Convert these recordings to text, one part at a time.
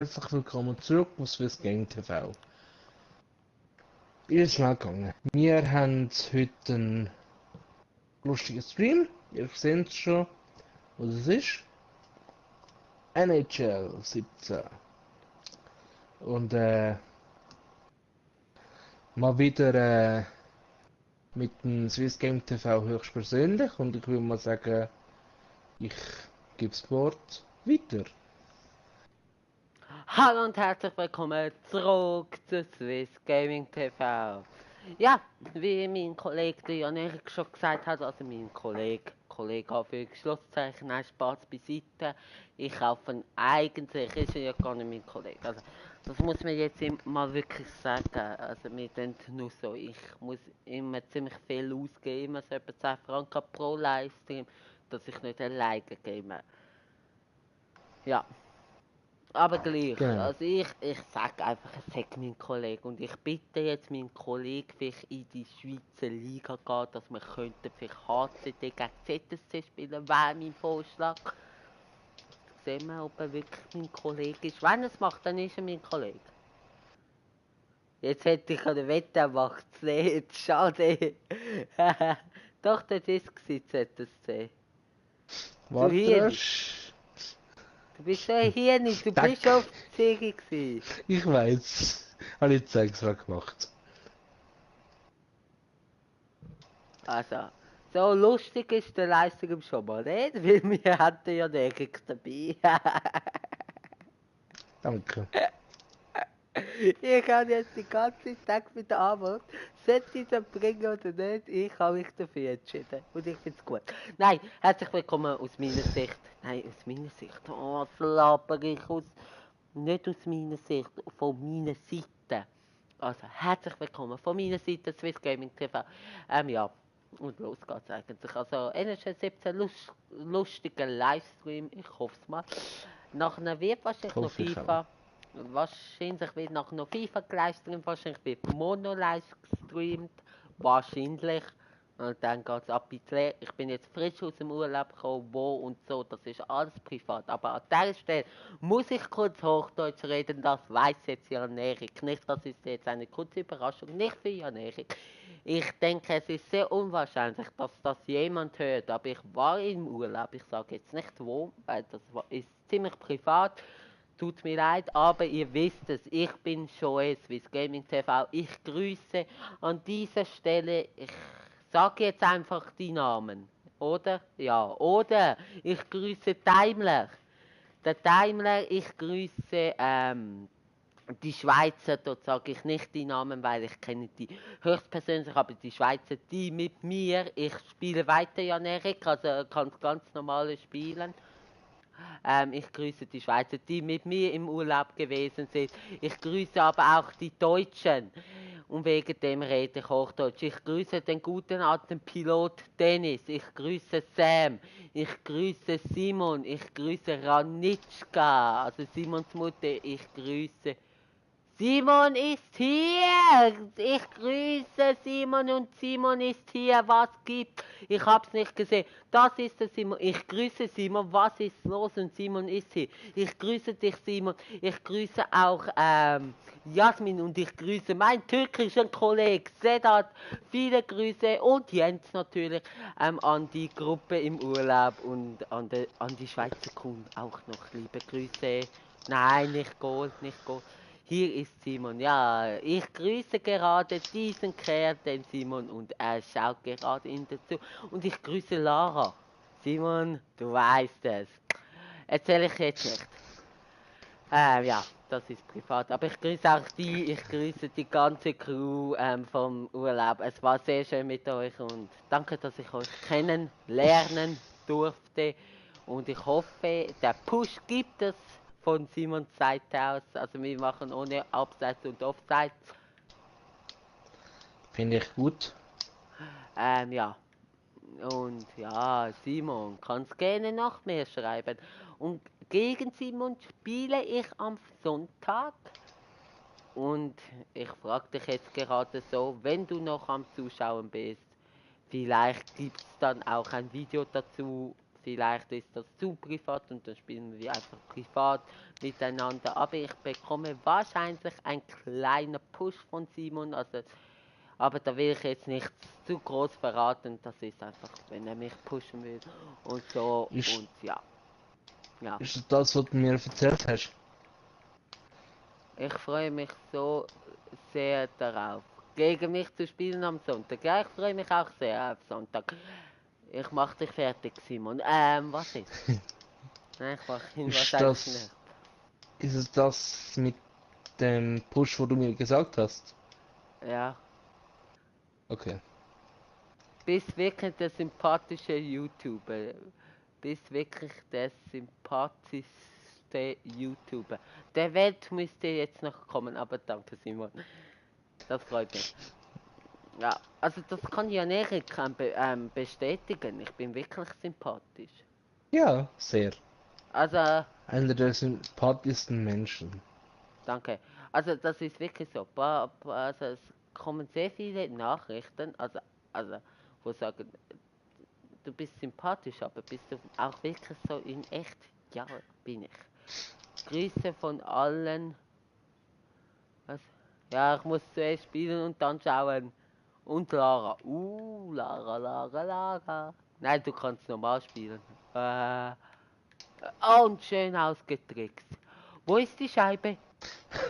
Herzlich willkommen zurück auf Swiss Game TV. Ist schnell gegangen. Wir haben heute einen lustigen Stream. Ihr seht es schon, was es ist. NHL 17. Und mal wieder mit dem Swiss Game TV höchstpersönlich. Und ich will mal sagen, ich gebe das Wort weiter. Hallo und herzlich willkommen zurück zu Swiss Gaming TV. Ja, wie mein Kollege der Jan Erik schon gesagt hat, also mein Kollege für Schlusszeichen, nein, Spaß beiseite. Ich kaufe eigentlich, ist er ja gar nicht mein Kollege. Also, das muss man jetzt mal wirklich sagen. Also, wir sind nur so, ich muss immer ziemlich viel ausgeben, immer so etwa 10 Franken pro Livestream, dass ich nicht alleine game. Ja. Aber gleich, Genau. also ich sage einfach, es sagt mein Kollege und ich bitte jetzt meinen Kollegen, vielleicht in die Schweizer Liga geht, dass wir könnten vielleicht HCD gegen ZSC spielen, wäre mein Vorschlag. Sehen wir, ob er wirklich mein Kollege ist. Wenn er es macht, dann ist er mein Kollege. Jetzt hätte ich eine Wette, er macht es nicht, schade. Doch, das ist es, ZSC. Du Warte. Hirni, du bist so ein Hirni, du bist schon Tack. auf der Serie gewesen. Ich weiß. Habe ich jetzt extra gemacht. Also, so lustig ist der Livestream schon mal nicht, weil wir hatten ja nichts dabei. Danke. Ich kann jetzt die ganze Tag mit der Arbeit, sollte ich das bringen oder nicht, ich habe mich dafür entschieden. Und ich finde es gut. Nein, herzlich willkommen aus meiner Sicht. Nein, aus meiner Sicht. Oh, was laber ich aus? Nicht aus meiner Sicht, von meiner Seite. Also, herzlich willkommen von meiner Seite, Swiss Gaming TV. Ja, und los geht's eigentlich. Also, NHL 17, lustiger Livestream, ich hoffe es mal. Nachher wird wahrscheinlich noch Hoffe ich auch. FIFA. Wahrscheinlich wird nachher noch FIFA gelivestreamt, wahrscheinlich wird Mono livestreamt. Wahrscheinlich. Und dann geht's ab ins Leer. Ich bin jetzt frisch aus dem Urlaub gekommen, wo und so, das ist alles privat. Aber an dieser Stelle muss ich kurz Hochdeutsch reden, das weiß jetzt Jan Erik nicht. Das ist jetzt eine kurze Überraschung, nicht für Jan Erik. Ich denke, es ist sehr unwahrscheinlich, dass das jemand hört, aber ich war im Urlaub, ich sage jetzt nicht wo, weil das ist ziemlich privat. Tut mir leid, aber ihr wisst es, ich bin Joe Swiss Gaming TV. Ich grüße an dieser Stelle, ich sage jetzt einfach die Namen, oder? Ja, oder ich grüße Daimler. Der Daimler, ich grüße die Schweizer, dort sage ich nicht die Namen, weil ich kenne die höchstpersönlich, aber die Schweizer, die mit mir, ich spiele weiter, Jan Erik, also kann ganz normal spielen. Ich grüße die Schweizer, die mit mir im Urlaub gewesen sind. Ich grüße aber auch die Deutschen. Und wegen dem rede ich Hochdeutsch. Ich grüße den guten alten Pilot Dennis. Ich grüße Sam. Ich grüße Simon. Ich grüße Ranitschka. Also Simons Mutter. Ich grüße Simon ist hier! Ich grüße Simon und Simon ist hier. Was gibt? Ich hab's nicht gesehen. Das ist der Simon. Ich grüße Simon. Was ist los? Und Simon ist hier. Ich grüße dich, Simon. Ich grüße auch Jasmin und ich grüße meinen türkischen Kollegen Sedat. Viele Grüße und Jens natürlich an die Gruppe im Urlaub und an die Schweizer Kunden auch noch liebe Grüße. Nein, nicht Gold, nicht Gold. Hier ist Simon. Ja, ich grüße gerade diesen Kerl, den Simon, und er schaut gerade in dazu. Und ich grüße Lara. Simon, du weißt es. Erzähle ich jetzt nicht. Ja, das ist privat. Aber ich grüße auch ich grüße die ganze Crew vom Urlaub. Es war sehr schön mit euch und danke, dass ich euch kennenlernen durfte. Und ich hoffe, der Push gibt es von Simons Seite aus. Also wir machen ohne Abseits und Offsides. Finde ich gut. Ja. Und ja, Simon, kannst gerne noch mehr schreiben. Und gegen Simon spiele ich am Sonntag. Und ich frage dich jetzt gerade so, wenn du noch am Zuschauen bist, vielleicht gibt es dann auch ein Video dazu. vielleicht ist das zu privat und dann spielen wir einfach privat miteinander. Aber ich bekomme wahrscheinlich einen kleinen Push von Simon, also, aber da will ich jetzt nicht zu groß verraten. Das ist einfach, wenn er mich pushen will und so Ist, und ja. Ja. ist das, was du mir erzählt hast? Ich freue mich so sehr darauf, gegen mich zu spielen am Sonntag. Ja, ich freue mich auch sehr auf Sonntag. Ich mach dich fertig, Simon. Was ist? Nein, ich mach ihn Ist wahrscheinlich nicht. ist es das mit dem Push, wo du mir gesagt hast? Ja. Okay. Bist wirklich der sympathische YouTuber. Bist wirklich der sympathischste YouTuber. Der Welt müsste jetzt noch kommen, aber danke, Simon. Das freut mich. Ja, also das kann Jan-Erik bestätigen. Ich bin wirklich sympathisch. Ja, sehr. Also, Einer der sympathischsten Menschen. danke. Also das ist wirklich so. Also es kommen sehr viele Nachrichten, also wo sagen, du bist sympathisch, aber bist du auch wirklich so in echt? Ja, bin ich. Grüße von allen. Was? Ja, ich muss zuerst spielen und dann schauen. Und Lara. Lara. Nein, du kannst normal spielen. Und schön ausgetrickst. Wo ist die Scheibe?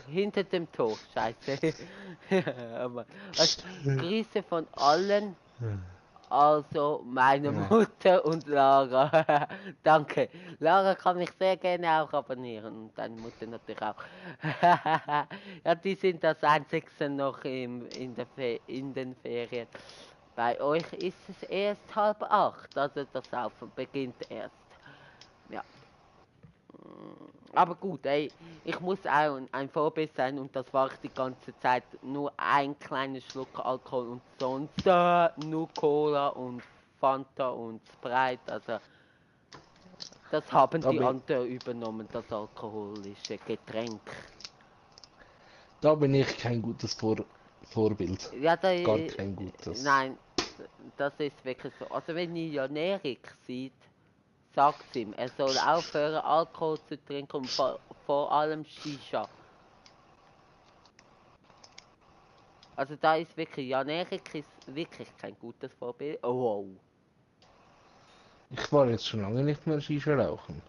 Hinter dem Tor. Scheiße. Aber, was? Grüße von allen. Also meine Ja. Mutter und Lara. Danke. Lara kann mich sehr gerne auch abonnieren. Und deine Mutter natürlich auch. Ja, die sind das einzigste noch in den Ferien. Bei euch ist es erst 7:30, also das Saufen beginnt erst. Ja. Aber gut, ey, ich muss auch ein Vorbild sein und das war ich die ganze Zeit. Nur ein kleiner Schluck Alkohol und sonst nur Cola und Fanta und Sprite. Also das haben Da die bin, anderen übernommen, das alkoholische Getränk. da bin ich kein gutes Vorbild. Ja, Gar kein gutes. nein, das ist wirklich so. Also wenn ihr Jan-Erik sieht, sagt ihm, er soll aufhören Alkohol zu trinken und vor allem Shisha. Also da ist wirklich, Jan-Erik ist wirklich kein gutes Vorbild. Oh, wow. Ich war jetzt schon lange nicht mehr Shisha rauchen.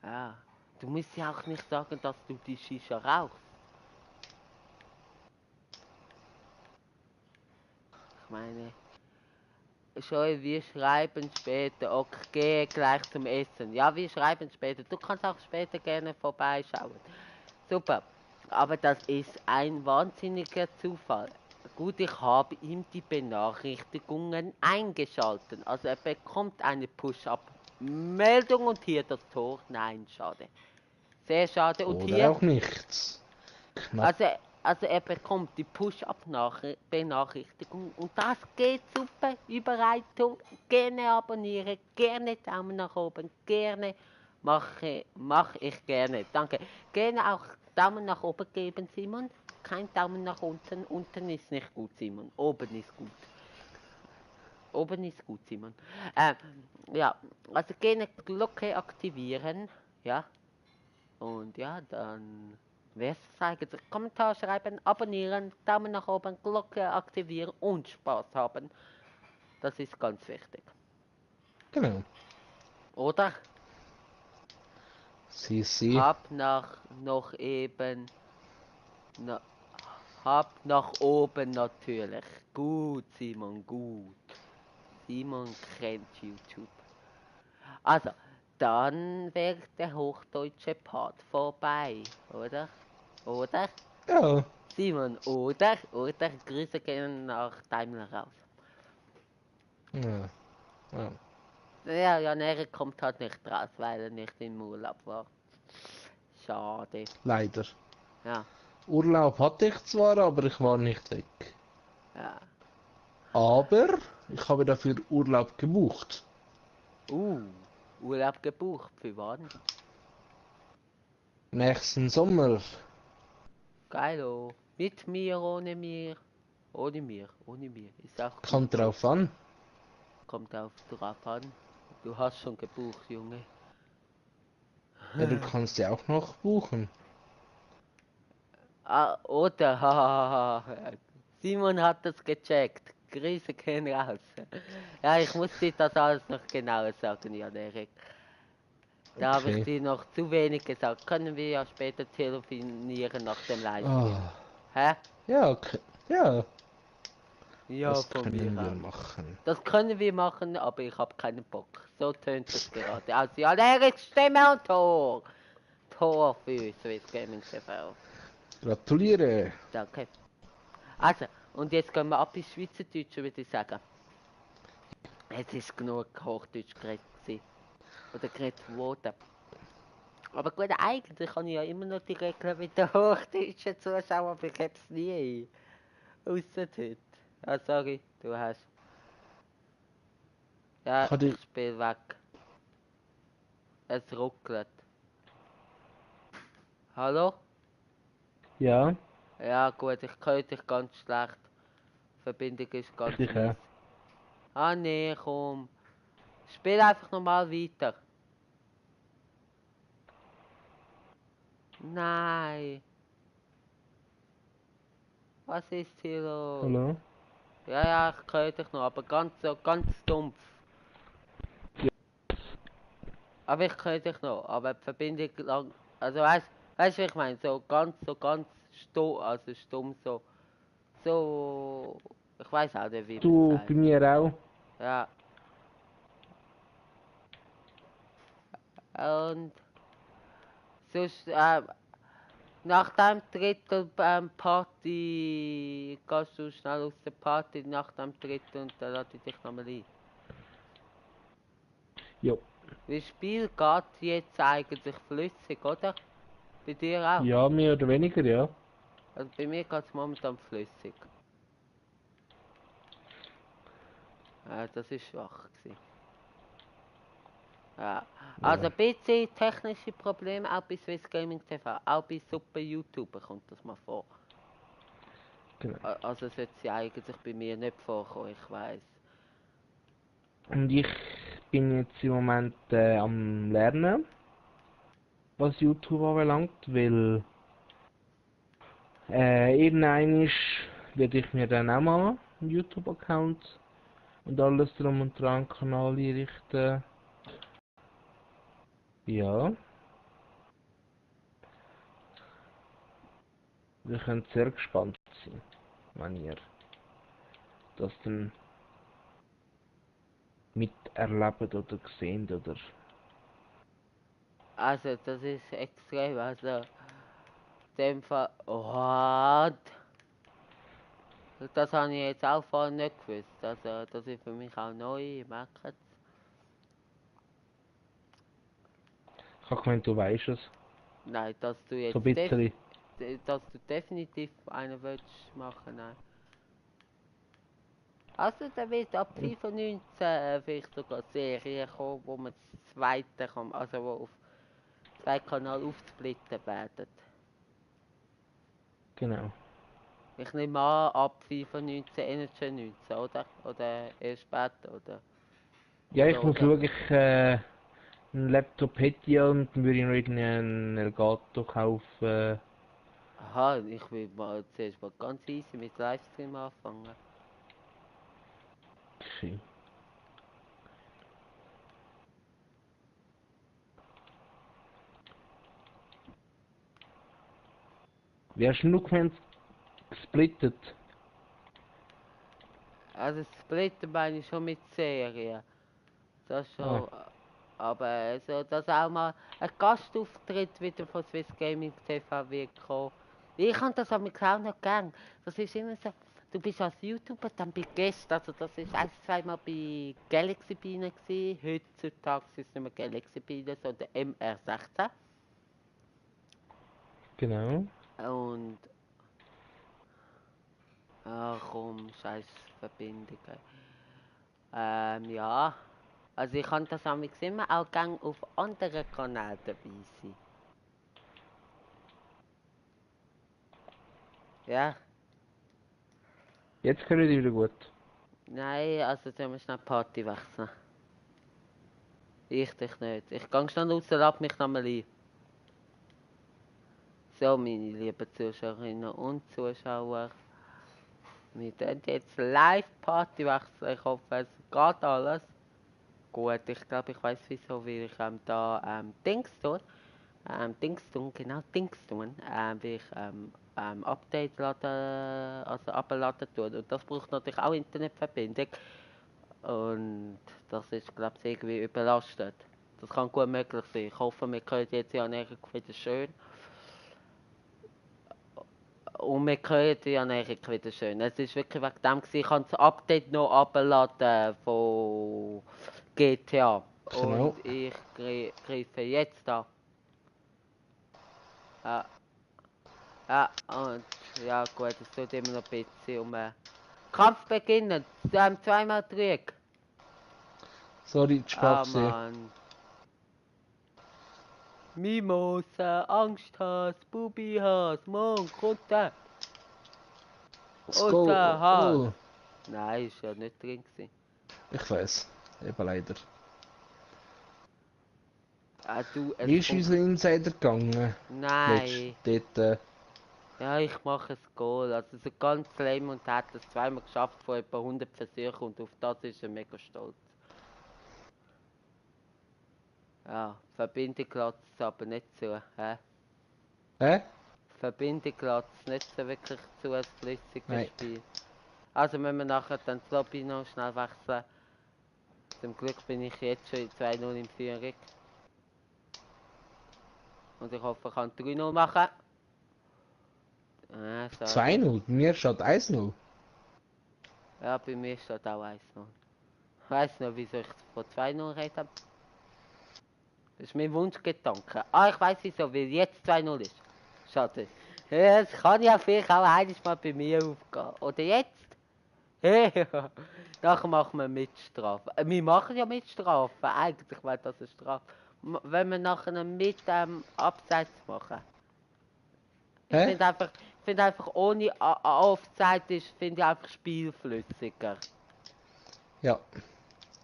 Ja. Du musst ja auch nicht sagen, dass du die Shisha rauchst. Ich meine, Scheu, wir schreiben später. Okay, gehe gleich zum Essen. Ja, wir schreiben später. Du kannst auch später gerne vorbeischauen. Super. Aber das ist ein wahnsinniger Zufall. Gut, ich habe ihm die Benachrichtigungen eingeschalten. Also er bekommt eine Push-Up-Meldung und hier das Tor. Nein, schade. Sehr schade. Und Oder hier, auch nichts. Knapp. also, also er bekommt die Push-Up-Benachrichtigung und das geht super. Überreitung. Gerne abonnieren, gerne Daumen nach oben, gerne mach ich gerne. Danke. Gerne auch Daumen nach oben geben, Simon. Kein Daumen nach unten. Unten ist nicht gut, Simon. Oben ist gut. Oben ist gut, Simon. Ähm, ja, also gerne Glocke aktivieren. Ja. Und ja, dann wär's das eigentlich. Kommentar schreiben, abonnieren, Daumen nach oben, Glocke aktivieren und Spaß haben. Das ist ganz wichtig. Genau. Oder? Sie. Hab noch eben. Na, hab nach oben natürlich. Gut, Simon, gut. Simon kennt YouTube. Also, dann wäre der hochdeutsche Part vorbei, oder? Oder? Ja. Simon, oder? Oder? Grüße gehen nach Daimler raus. Ja. Ja. Ja, Jan-Erik kommt halt nicht raus, weil er nicht im Urlaub war. Schade. Leider. Ja, Urlaub hatte ich zwar, aber ich war nicht weg. ja. Aber ich habe dafür Urlaub gebucht. Urlaub gebucht, für wann? Nächsten Sommer. Geilo. Mit mir, ohne mir. Ohne mir. Ist auch gut Kommt so. drauf an. Kommt drauf an. Du hast schon gebucht, Junge. Ja, du kannst ja auch noch buchen. Ah, oder? Hahaha. Simon hat das gecheckt. Grüße gehen raus. Ja, ich muss dir das alles noch genauer sagen, Jan Erik. Da habe ich Okay. dir noch zu wenig gesagt. Können wir ja später telefonieren nach dem Livestream. Ah, Hä? ja, okay. Ja, Ja, das von mir können wir aus. machen. Das können wir machen, aber ich habe keinen Bock. So tönt das gerade. Also, Jan Erik, Stimme und Tor. Tor für Swiss Gaming TV. Gratuliere. Danke. Also, und jetzt gehen wir ab ins Schweizerdeutsche, würde ich sagen. Jetzt ist genug Hochdeutsch geredet gewesen. Oder geredet worden. Aber gut, eigentlich kann ich ja immer noch die Regeln mit den hochdeutschen Zuschauern, aber ich hab's nie. Ausser heute. Ah, sorry, du hast. Ja, Kann ich ich... spiel weg. Es ruckelt. Hallo? Ja, Ja, gut, ich höre dich ganz schlecht. Die Verbindung ist ganz ich mies. auch. Ah, nee, komm. Spiel einfach normal weiter. Nein. Was ist hier los? Hallo? Ja, ja, ich höre dich noch, aber ganz so, ganz dumpf. Aber ich höre dich noch, aber die Verbindung lang. Also weißt du, wie ich meine? So ganz stumm, also stumm, so. Ich weiß auch nicht, wie man es Du bei sagt. mir auch? Ja. Und sonst, nach dem dritten Party gehst du schnell aus der Party nach dem dritten und dann lade ich dich nochmal ein. Jo. Das Spiel geht jetzt eigentlich flüssig, oder? Bei dir auch? Ja, mehr oder weniger, ja. Also bei mir geht es momentan flüssig. Das ist schwach gewesen. Ja. Also Ja, ein bisschen technische Probleme auch bei Swiss Gaming TV. Auch bei super YouTuber kommt das mal vor. genau. Also sollte sie eigentlich bei mir nicht vorkommen, ich weiß. Und ich bin jetzt im Moment am Lernen, was YouTube anbelangt, weil irgendwann werde ich mir dann auch mal einen YouTube-Account und alles drum und dran Kanal einrichten. Ja, wir können sehr gespannt sein, wenn ihr das dann miterlebt oder seht oder... Also das ist extrem, also in dem Fall... What? Das habe ich jetzt auch vorher nicht gewusst. Also das ist für mich auch neu, merkt es. Ich habe gemeint, du weißt es. Nein, dass du So jetzt ein bisschen. dass du definitiv einen willst machen, nein. Also da wird ab Und 95 vielleicht sogar Serien kommen, wo man das zweite kann, also wo auf zwei Kanäle aufsplitten werden. genau. Ich nehme an, ab 95, 19, oder? Oder erst später, oder? Ja, ich muss Oder? schauen, ich einen Laptop hätte ich ja und dann würde ich noch irgendeinen Elgato kaufen. Aha, ich will mal zuerst mal ganz easy mit Livestream anfangen. Okay. Wie hast du nur gemeint, gesplittet? Also splitten meine ich schon mit Serien. Das Ah, schon. Aber also, dass auch mal ein Gastauftritt wieder von Swiss Gaming TV wird kommen. Ich habe das aber auch noch gern. Das ist immer so, du bist als YouTuber dann bei Gästen. Also das ist ein, zweimal bei Galaxy Biene gewesen. Heutzutage ist es nicht mehr Galaxy Biene, sondern MR16. genau. Und, ach komm, scheiß Verbindung. Ja. Also ich kann das immer auch gern auf anderen Kanälen dabei sein. Ja. Jetzt höre ich dich wieder gut. Nein, also sollen wir schnell Party wechseln. Ich dich nicht. Ich gehe schnell raus, lad mich nochmal ein. So, meine lieben Zuschauerinnen und Zuschauer. Wir tun jetzt Live-Party wechseln. Ich hoffe, es geht alles. Gut, ich glaube, ich weiß wieso, weil ich da Dings tue. Dings tun, genau Dings tun. Wie ich Update laden, also abladen tue. Und das braucht natürlich auch Internetverbindung. Und das ist, glaube ich, irgendwie überlastet. Das kann gut möglich sein. Ich hoffe, wir können jetzt ja näher wieder schön. Und wir hören ja näher wieder schön. Es ist wirklich wegen dem, gewesen, ich habe das Update noch abgeladen von GTA. Genau. Und ich greife jetzt an. Ja, ja, und ja gut, es tut immer noch ein bisschen um Kampf beginnen. Zweimal Krieg. Sorry, die Ah Sprache. Mann. Mimosa, Angsthas, Bubihas, Mann, runter. Let's go. Has. Oh, Nein, ist ja nicht drin gewesen. ich weiß. Eben leider. Du, Wie ist unser Insider gegangen? Nein. Dort, Ja, ich mache ein Goal. Also so ganz lame und hat es zweimal geschafft von etwa 100 Versuchen und auf das ist er mega stolz. Ja, Verbindung lässt es aber nicht zu. Hä? hä? Verbindung lässt es nicht so wirklich zu, ein flüssiges Nein. Spiel. Also müssen wir nachher dann das Lobby noch schnell wechseln. Zum Glück bin ich jetzt schon in 2-0 in Führung. Und ich hoffe, ich kann 3-0 machen. Schade. 2-0, bei mir steht 1-0. Ja, bei mir steht auch 1-0. Ich weiss noch, wieso ich von 2-0 rede. Das ist mein Wunschgedanke. Ah, ich weiss wieso, weil jetzt 2-0 ist. Schade. Ja, das kann ja vielleicht auch eines Mal bei mir aufgehen. Oder jetzt? Ja. Nachher machen wir Mitstrafe. Wir machen ja Mitstrafe. Eigentlich wäre das eine Strafe. Wenn wir nachher mit Abseits machen. Ich Hä? finde einfach ohne Offside ist, finde ich einfach spielflüssiger. Ja.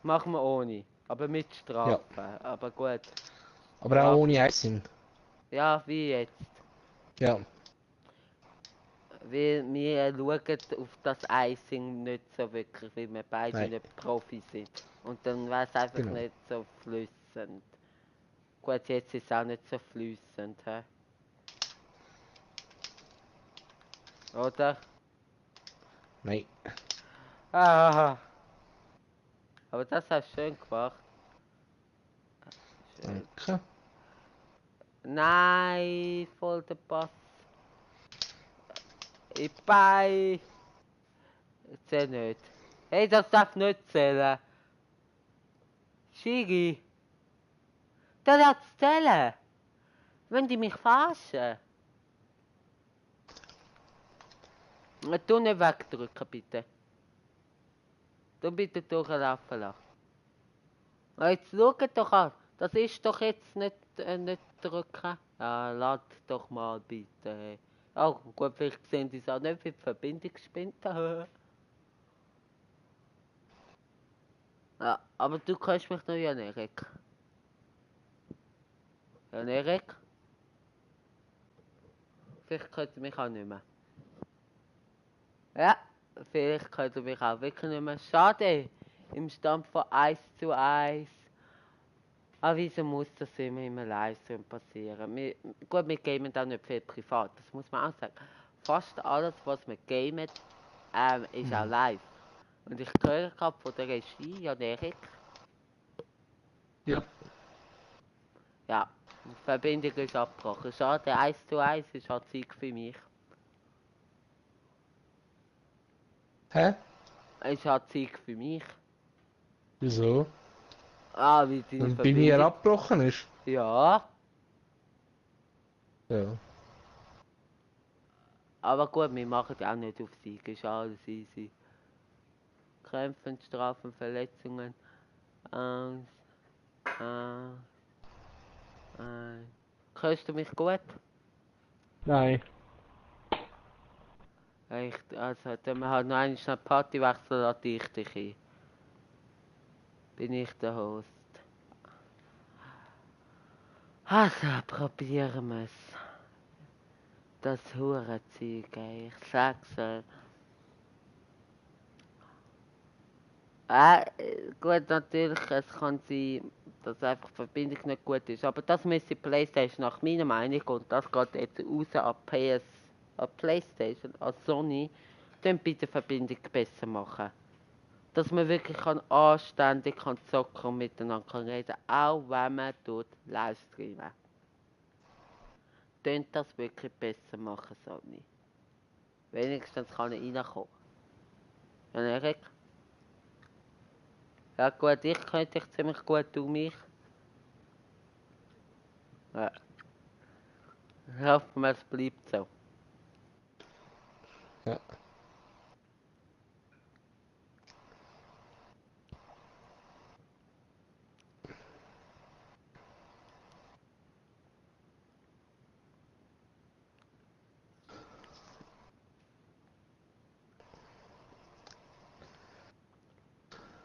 Machen wir ohne. Aber mit Strafe. Ja. Aber gut. Aber auch ohne Icing. Ja, wie jetzt. Ja. Weil wir schauen auf das Icing nicht so wirklich, weil wir beide Nein. nicht Profi sind. Und dann wäre es einfach Genau. nicht so flüssend. Gut, jetzt ist es auch nicht so flüssend, hä? Oder? Nein. Ah. Aber das hast du schön gemacht. Schön. Danke. Nein, voll der Pass. Ich bei. Zähl nicht. Hey, das darf nicht zählen. Schiri. Der darf zählen. Wenn die mich verarschen. Tu nicht wegdrücken, bitte. Du bitte durchlaufen lassen. Jetzt schau doch an. Das ist doch jetzt nicht drücken. Ja, lad doch mal bitte. Oh, gut, vielleicht sehen die es auch nicht, wie die Verbindung spinnt. Ja, aber du kannst mich noch, Jan Erik. Jan Erik? Vielleicht könnt ihr mich auch nicht mehr. Ja, vielleicht könnt ihr mich auch wirklich nicht mehr. Schade. Im Stand von 1:1. Aber wieso muss das immer im Livestream passieren? Gut, wir gamen auch nicht viel privat, das muss man auch sagen. Fast alles, was wir gamen, ist auch live. Und ich höre gerade von der Regie, Jan Erik. Ja. Ja, die Verbindung ist abgebrochen. Schade, 1:1 ist halt Sieg für mich. Hä? Ist halt Sieg für mich. Wieso? Ah, wie deine Wenn bei mir Verbindung. abgebrochen ist? Ja, Ja. aber gut, wir machen auch nicht auf Sieg, ist alles easy. Krämpfen, Strafen, Verletzungen. Angst. Hörst du mich gut? Nein. Echt, also, dann wir halt noch eine schnell Party wechseln, lade ich dich ein. Bin ich der Host. Also, probieren wir es. Das Hurenzeug, ey. Ich sag's euch. Gut, natürlich, es kann sein, dass einfach die Verbindung nicht gut ist. Aber das müsste die Playstation nach meiner Meinung, und das geht jetzt raus an an Playstation, an Sony, dann bei der Verbindung besser machen. Dass man wirklich anständig zocken und miteinander reden kann, auch wenn man dort live streamen. Tönt das wirklich besser machen, Sony. Wenigstens kann ich reinkommen. Ja, Erik? Ja gut, ich könnte dich ziemlich gut, du mich. Ja. Ich hoffe mal, es bleibt so. Ja.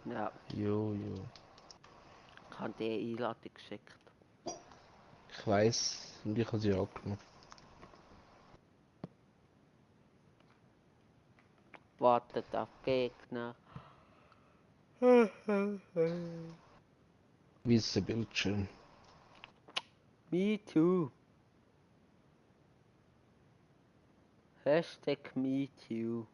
Ja, Jo, jo. ich habe dir eine Einladung geschickt. Ich weiß und ich habe sie angenommen. Wartet auf Gegner. Weißer Bildschirm. Me too. Hashtag me too.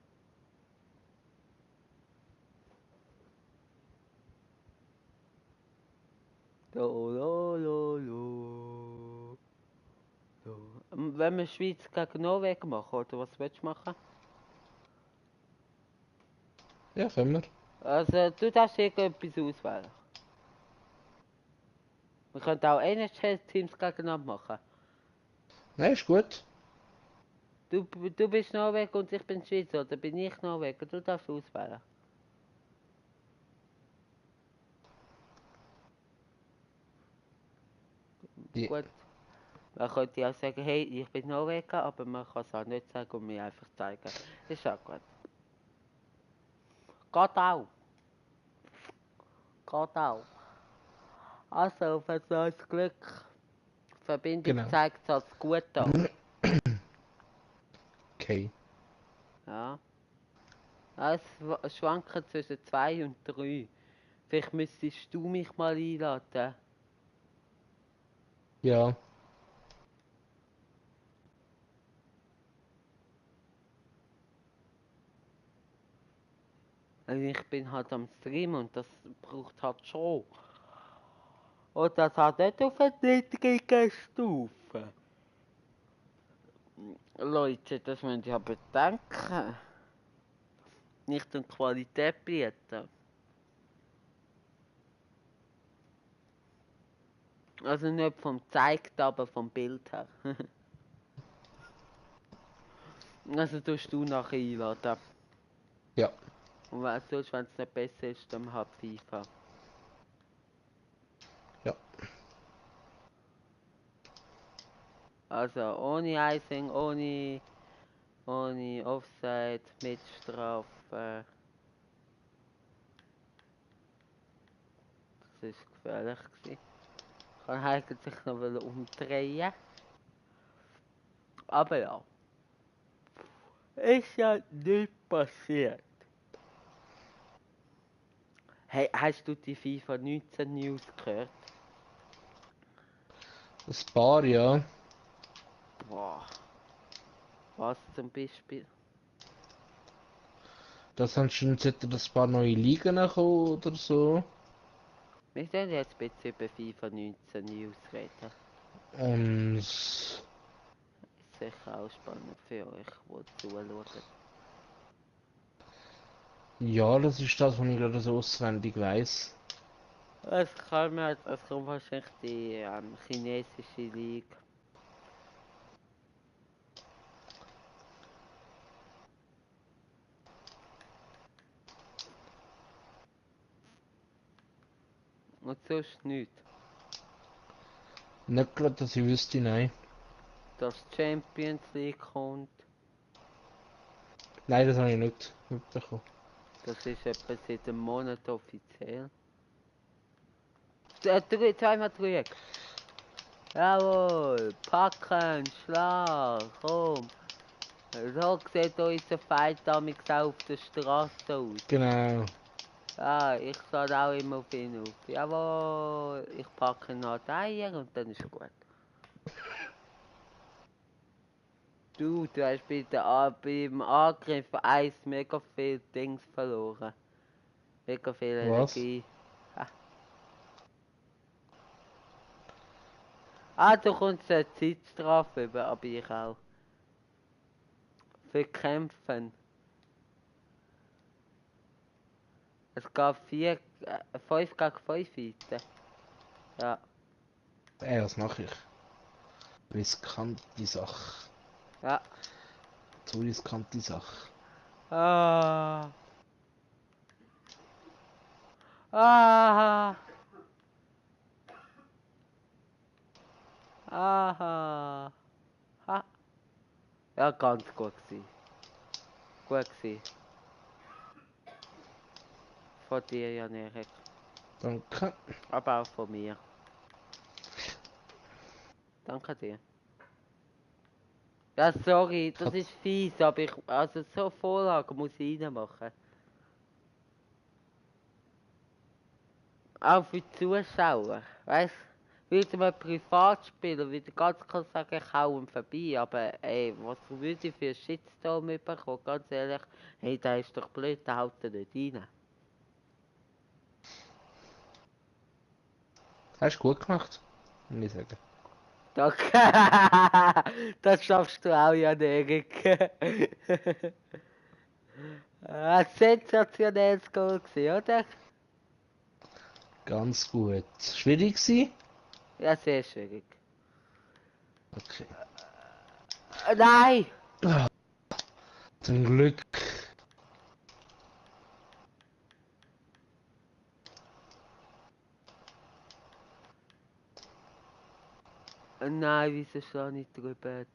Do, do, do, do. Do. Wenn wir Schweiz gegen Norwegen machen, oder was willst du machen? Ja, können wir. Also, du darfst irgendetwas auswählen. Wir können auch NHL-Teams gegeneinander machen. Nein, ist gut. Du bist Norwegen und ich bin Schweiz, oder bin ich Norwegen? Du darfst auswählen. Die, Gut. Man könnte auch sagen, hey, ich bin Norwegen, aber man kann es auch nicht sagen und mir einfach zeigen. Ist auch gut. Geht auch. Geht auch. Also, für so ein Glück. Die Verbindung genau. zeigt es als gut an. Okay. Ja. Es schwanken zwischen 2 und 3. Vielleicht müsstest du mich mal einladen. Ja. Also ich bin halt am Stream und das braucht halt schon. Und das hat nicht auf eine niedrige Stufe. Leute, das müsst ihr aber bedenken. Nicht um Qualität bieten. Also nicht vom Zeigt, aber vom Bild her. Also tust du nachher einladen. Ja. Und was sonst, wenn es nicht besser ist, dann halt FIFA. Ja. Also ohne Icing, ohne Offside, mit Strafe. Das ist gefährlich gewesen. Ich kann eigentlich noch umdrehen. Aber ja. Ist ja nicht passiert. Hey, hast du die FIFA 19 News gehört? Ein paar, ja. Boah. Was zum Beispiel? Das anscheinend sollte das paar neue Ligen kommen oder so. Wir sollen jetzt ein bisschen über FIFA 19 News reden. Und Ist sicher auch spannend für euch, die zuschauen. ja, das ist das, was ich gerade so auswendig weiß. Es kommt wahrscheinlich die chinesische Liga. Und sonst nichts. Nicht gerade, dass ich wüsste, nein. Dass die Champions League kommt, Nein, das habe ich nicht mitbekommen. das ist etwa seit einem Monat offiziell. Zweimal zurück. Jawohl, packen, Schlag, komm. So sieht unser Fight damals auch auf der Straße aus. Genau. Ah, ich schaue auch immer auf ihn auf. Jawohl, ich packe noch die Eier und dann ist gut. Du hast beim Angriff 1 mega viel Dings verloren. Mega viel Was? Energie. Ah, du kommst eine Zeitstrafe über, aber ich auch. Für Kämpfen. Es gab 5 gegen 5 Seiten. Ja. Ey, was mache ich? Riskante Sache. Ja. So riskante Sache. Ah. Ah. Aha. Ha. Ja, ganz gut gewesen. Gut gewesen. Von dir, Jan Erik. Danke. Aber auch von mir. Danke dir. Ja, sorry, das ist fies, aber also so Vorlagen muss ich reinmachen. Auch für die Zuschauer, weißt du? Würde man privat spielen, würde ganz klar sagen, ich hau ihm vorbei, aber ey, was würde ich für einen Shitstorm bekommen? Ganz ehrlich, hey, der ist doch blöd, der haut er nicht rein. Hast du gut gemacht, muss ich sagen. Danke! Das schaffst du auch, Jan Erik. Ein sensationelles Goal gewesen, oder? Ganz gut. Schwierig gewesen? Ja, sehr schwierig. Okay. Nein! Ah, zum Glück. Nein, wieso schlage ich drüber?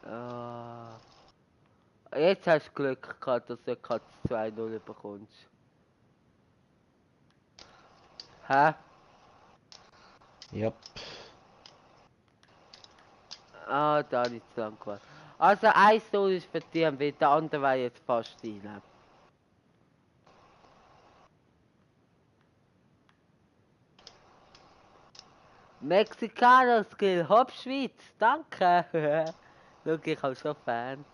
Ah. Jetzt hast du Glück gehabt, dass du Katz 2-0 bekommst. Hä? Ja. Ah, da habe ich zu lang gewartet. Also 1-0 ist für dich, weil der andere war jetzt fast rein. Mexikaner-Skill, Hopp Schweiz, danke! Schau, ich habe schon Fans.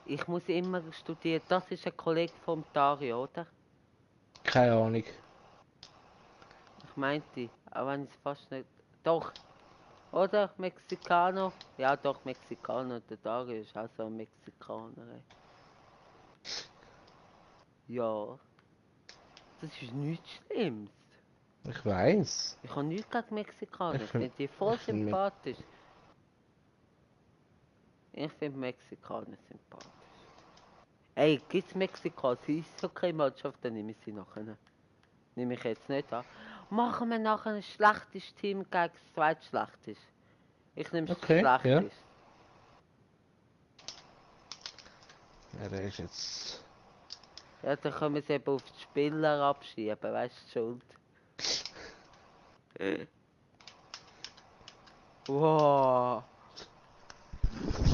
Ich muss immer studieren, das ist ein Kollege vom Dario, oder? Keine Ahnung. Ich meinte, aber wenn ich es fast nicht... Doch, oder? Mexikaner? Ja, doch, Mexikaner. Der Dario ist auch so ein Mexikaner. Ey. Ja, das ist nichts Schlimmes. Ich weiß. Ich habe nichts gegen Mexikaner. Ich Ich finde finde die voll find sympathisch. Ich finde Mexikaner sympathisch. Ey, gibt's Mexiko als Eishockey-Mannschaft, dann nehme ich sie nachher. Nehme ich jetzt nicht an. Machen wir nachher ein schlechtes Team gegen das zweitschlechteste. Ich nehme das okay, ja. schlechteste. Er ist jetzt. Ja, dann können wir es eben auf die Spieler abschieben, weißt du, Schuld. Wow.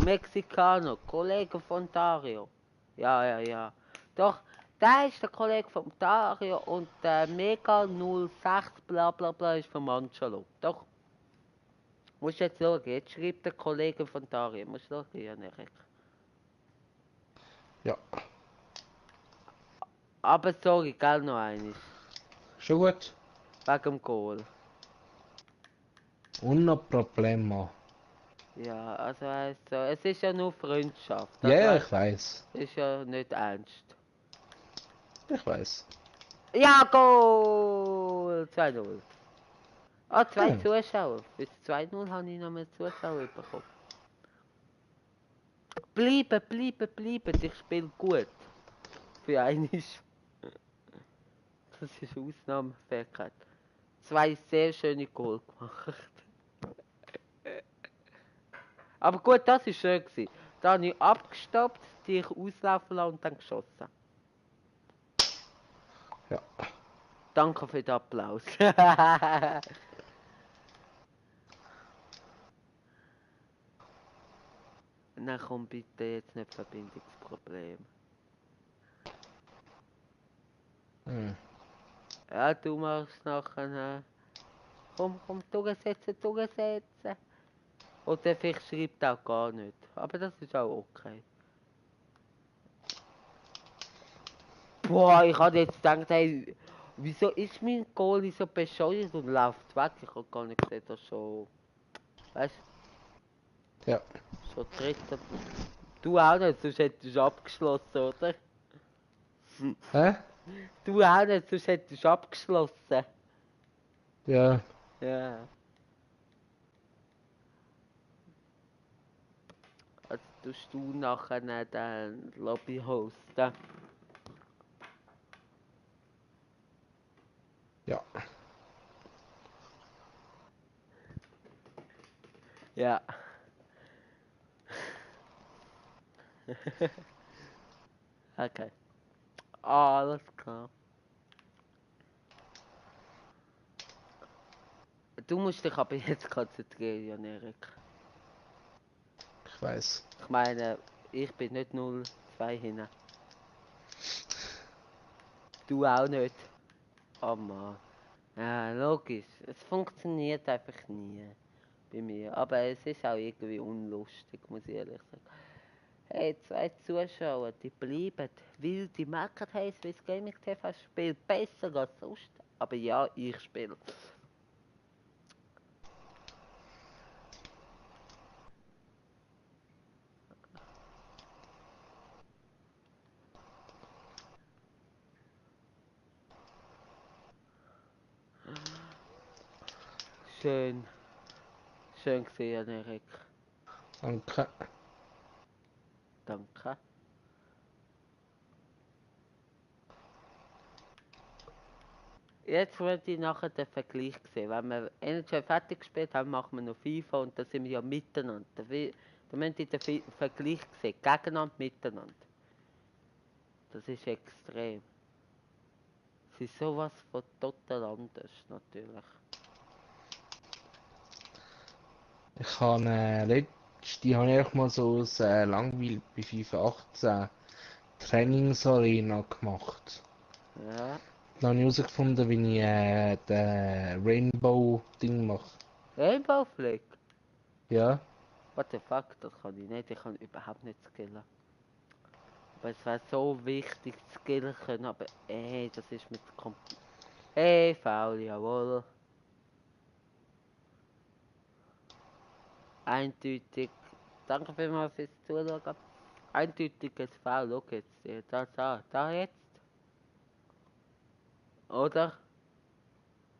Mexikaner, Kollege von Dario. Ja, ja, ja. Doch, der ist der Kollege von Dario und der Mega 06 bla bla bla ist von Angelo. Doch. Musst jetzt schauen, jetzt schreibt der Kollege von Dario. Musst schauen, Jan Erik. Ja. Aber sorry, gell, noch eines. Schon gut. Wegen dem Goal. Uno problema. Ja, also weißt du, es ist ja nur Freundschaft. Ja, Das ja, weißt, ich weiß. ist ja nicht ernst. Ich weiß. Ja, Goal! 2-0. Ah, 2 Ja. Zuschauer. Bis 2-0 habe ich noch mehr Zuschauer bekommen. Bleiben, bleiben, bleiben. Ich spiele gut. Für einmal. Das ist Ausnahmefähigkeit. 2 sehr schöne Goal gemacht. Aber gut, das war schön gewesen. Da habe ich abgestoppt, dich auslaufen lassen und dann geschossen. Ja. Danke für den Applaus. Na komm bitte jetzt nicht Verbindungsproblem. Hm. Ja, du machst nachher. Komm, durchsetzen. Oder vielleicht schreibt auch gar nicht. Aber das ist auch okay. Boah, ich hatte jetzt gedacht, hey, wieso ist mein Goalie so bescheuert und läuft weg? Ich habe gar nicht gesehen, dass schon. Weißt Ja. du, schon dritter. Du auch nicht, sonst hättest du abgeschlossen, oder? Hä? Du auch nicht, sonst hättest du abgeschlossen. Ja. Ja. Also tust du nachher den Lobby hosten. Ja. Ja. Okay. Alles klar. Du musst dich aber jetzt konzentrieren, Jan Erik. Ich weiß. Ich meine, ich bin nicht 0-2 hinten. Du auch nicht. Oh Mann. Ja, logisch. Es funktioniert einfach nie bei mir. Aber es ist auch irgendwie unlustig, muss ich ehrlich sagen. Hey, 2 Zuschauer, die bleiben, weil die merken, hey, Swiss Gaming TV spielt besser als sonst. Aber ja, ich spiele. Schön. Schön gesehen, Erik. Danke. Danke. Jetzt wollte ich nachher den Vergleich sehen. Wenn wir NHL fertig gespielt haben, machen wir noch FIFA und dann sind wir ja miteinander. Da müssen ihr den Vergleich sehen. Gegeneinander, miteinander. Das ist extrem. Es ist sowas von total anders, natürlich. Ich habe letzte habe ich mal so aus Langweil bei FIFA 18 Trainingsarena gemacht. Ja. Dann habe ich herausgefunden, wie ich den Rainbow-Ding mache. Rainbow Flick? Ja. What the fuck, das kann ich nicht. Ich kann überhaupt nicht skillen. Aber es wäre so wichtig zu skillen können, aber ey, das ist mit Hey, faul, jawohl. Eindeutig. Danke vielmals fürs Zuschauen. Eindeutiges Foul, schau jetzt. Da jetzt. Oder?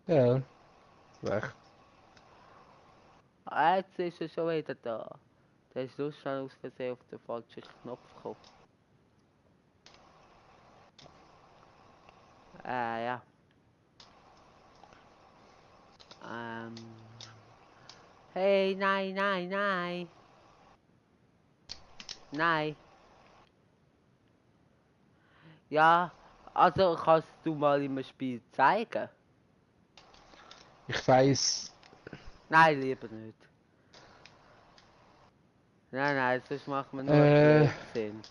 Ja. Recht. Ah, jetzt ist er schon wieder da. Der ist so schnell aus Versehen auf den falschen Knopf gekommen. Ja. Ähm. Hey, nein. Nein. Ja, also kannst du mal im Spiel zeigen? Ich weiß. Nein, lieber nicht. Nein, sonst machen wir nur Äh, Blödsinn.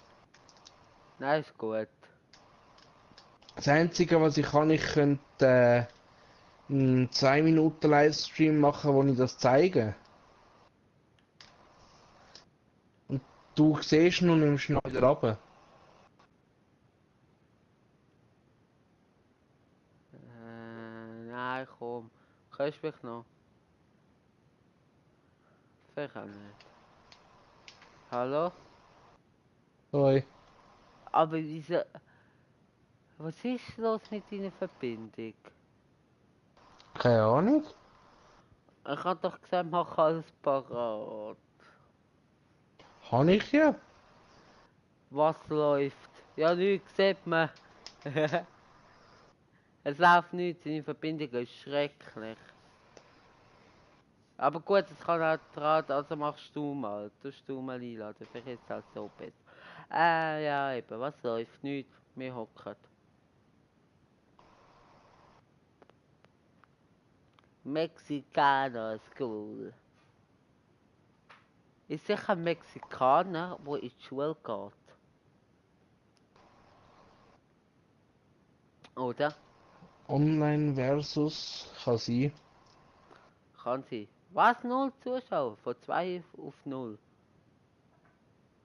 Nein, ist gut. Das Einzige, was ich kann, ich könnte einen 2 Minuten Livestream machen, wo ich das zeige. Und du siehst ihn und nimmst ihn wieder runter. Nein, komm. Kannst du mich noch? Vielleicht auch nicht. Hallo? Hoi. Aber wieso... Was ist los mit deiner Verbindung? Keine Ahnung. Ich hab doch gesagt, mach alles parat. Habe ich ja. Was läuft? Ja, nichts sieht man. Es läuft nichts, deine Verbindung ist schrecklich. Aber gut, es kann auch dran, also machst du mal. Tust du mal einladen, vielleicht ist es halt so besser. Ja, eben, was läuft? Nichts, wir hocken. Mexikaner School. Ist sicher ein Mexikaner, der in die Schule geht. Oder? Online versus kann sein. Kann sie. Was? 0 Zuschauer? Von 2 auf 0.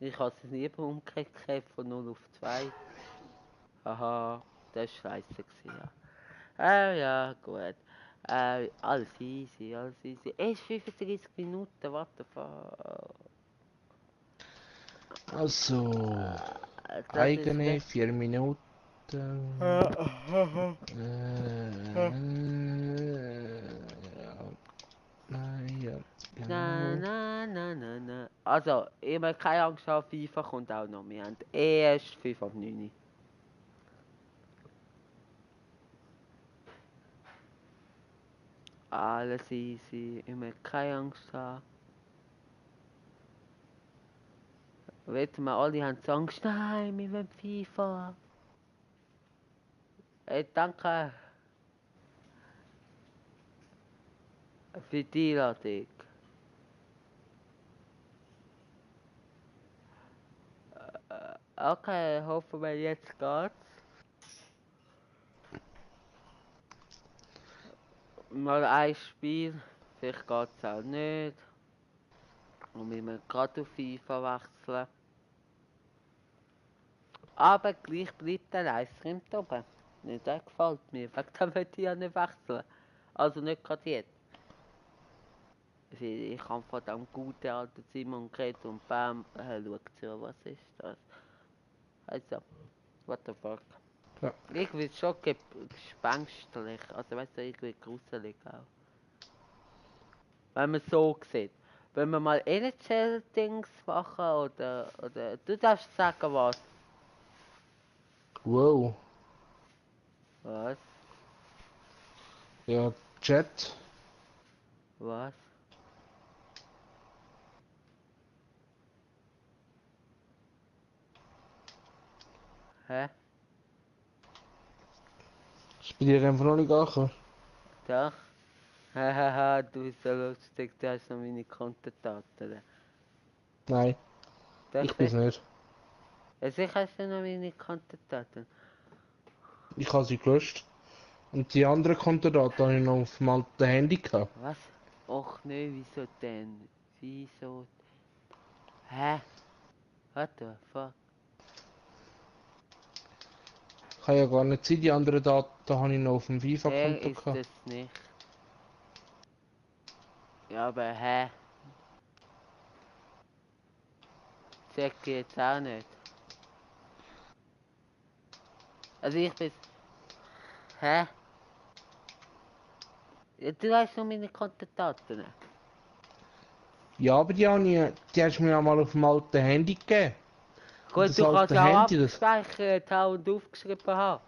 Ich habe es nie umgekehrt von 0 auf 2. Haha, das war scheiße gewesen, ja. Ja, gut. Alles easy, alles easy. Erst 35 Minuten, what the fuck. Also, Das ist eigene weg. 4 Minuten. Ja, nein, ja, Na, genau. na, na, na, na. Also, immer keine Angst haben, FIFA kommt auch noch. Wir haben erst 5 ab 9. Alles easy, immer keine Angst haben. Wetten wir alle haben so Angst, nein, wir wollen FIFA. Danke für die Einladung. Okay, hoffen wir jetzt geht's. Mal ein Spiel, vielleicht geht's auch nicht. Und wir müssen gerade auf FIFA wechseln. Aber gleich bleibt der Livestream da oben. Nicht, der gefällt mir. Wegen dem möchte ich ja nicht wechseln. Also nicht gerade jetzt. Ich habe von dem guten alten Simon geredet und bam, schaut zu, was ist das? Also, what the fuck. Ja. Irgendwie schon gespenstlich, also weißt du, irgendwie gruselig auch. Wenn man so sieht. Wenn wir mal NHL-Dings machen oder, du darfst sagen was. Wow. Was? Ja, Chat. Was? Hä? Ist bei dir einfach noch nicht angekommen? Doch? Hahaha, du bist so lustig, du hast noch meine Kontodaten. Nein, Doch, ich bin's nicht. sicher hast du noch meine Kontodaten. Ich habe sie gelöscht. Und die anderen Kontodaten habe ich noch auf dem alten Handy gehabt. Was? Och nee, wieso denn? Wieso? Hä? What the fuck? Kann ja gar nicht sein, die anderen Daten habe ich noch auf dem Der FIFA-Konto ist gehabt. es nicht. Ja, aber hä? Check ich jetzt auch nicht. Also ich bin... Hä? Ja, du hast noch meine Kontodaten. Ja, aber die hast du mir ja mal auf dem alten Handy gegeben. Und Gut, das du kannst alte auch Handy, das... abgespeichert haben und aufgeschrieben haben.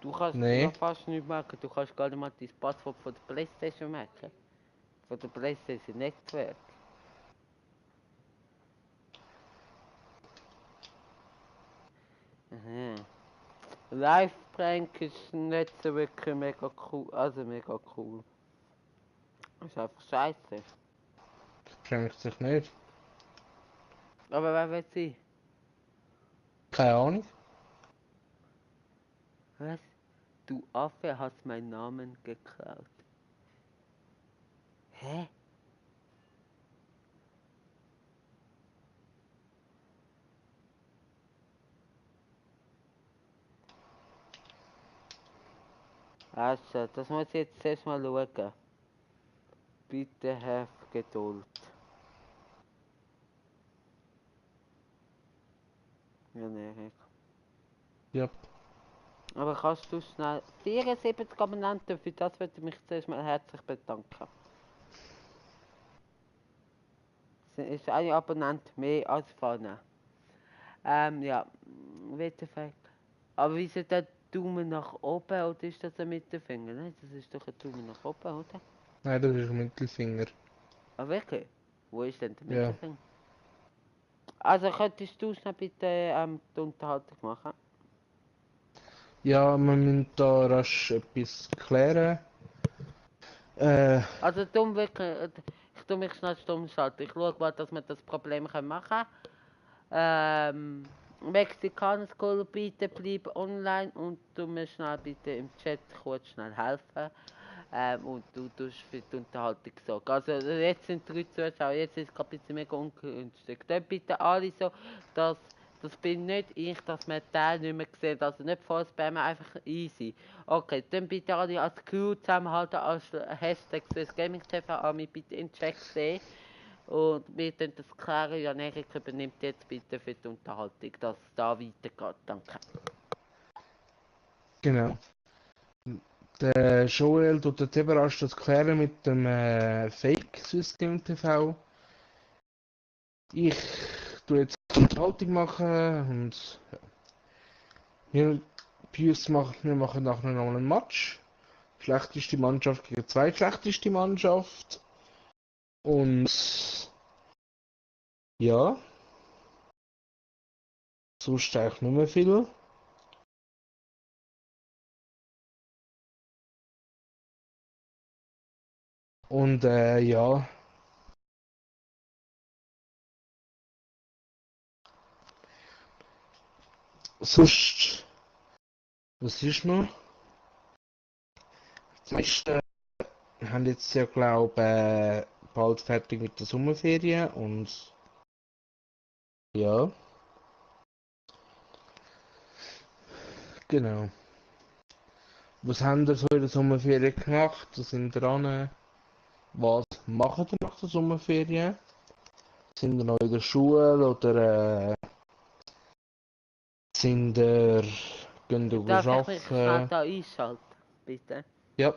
Du kannst ja Nee. fast nicht merken. Du kannst gar nicht mal dein Passwort von der Playstation merken. Von der Playstation Netzwerk. Mhm. Live-Prank ist nicht so wirklich mega cool. Also mega cool. Ist einfach scheiße. Schenkt sich nicht. Aber wer will sie? Keine Ahnung. Was? Du Affe hast meinen Namen geklaut. Hä? Also, das muss ich jetzt erst mal schauen. Bitte have Geduld. Ja, nee. Ja. Aber kannst du schnell 74 Abonnenten, für das würde ich mich zuerst mal herzlich bedanken. Es ist ein Abonnent mehr als vorne. Ja, Wetterfakt. Aber wieso der Daumen nach oben oder ist das ein Mittelfinger? Nein, das ist doch ein Daumen nach oben, oder? Nein, das ist ein Mittelfinger. Ah, wirklich? Wo ist denn der Ja. Mittelfinger? Also könntest du schnell bitte die Unterhaltung machen? Ja, wir müssen da rasch etwas klären. Also dumm wirklich, ich tu mich schnell stumm schalten. Ich schaue mal, dass wir das Problem machen können. Mexikaner School, bitte bleib online und du mir schnell bitte im Chat kurz schnell helfen. Und du tust für die Unterhaltung sorgen. Also jetzt sind 3 Zuschauer, jetzt ist es gerade ein bisschen mega ungünstig. Dann bitte alle so, dass das bin nicht ich, dass man den nicht mehr sieht. Also nicht voll spammen, einfach easy. Okay, dann bitte alle als Crew zusammenhalten, als Hashtag Swiss Gaming TV Army bitte in den Chat sehen. Und wir dann das klären, Jan Erik übernimmt jetzt bitte für die Unterhaltung, dass es da weitergeht. Danke. Genau. Der Joel tut jetzt eben rasch das klären mit dem Fake-System TV. Ich tue jetzt die Unterhaltung machen und wir, wir machen nachher noch einen Match. Schlechteste Mannschaft gegen zweitschlechteste Mannschaft. Und ja, sonst eigentlich nicht mehr viel. Und ja, sonst, was ist noch? Die meisten haben jetzt ja, glaube bald fertig mit der Sommerferien und ja, genau. Was haben ihr so in der Sommerferien gemacht? Was sind ihr dran? Was macht ihr nach der Sommerferien? Sind ihr noch in der Schule oder sind ihr, gehen ihr Darf ich mich schnell arbeiten? da einschalten, bitte? Ja,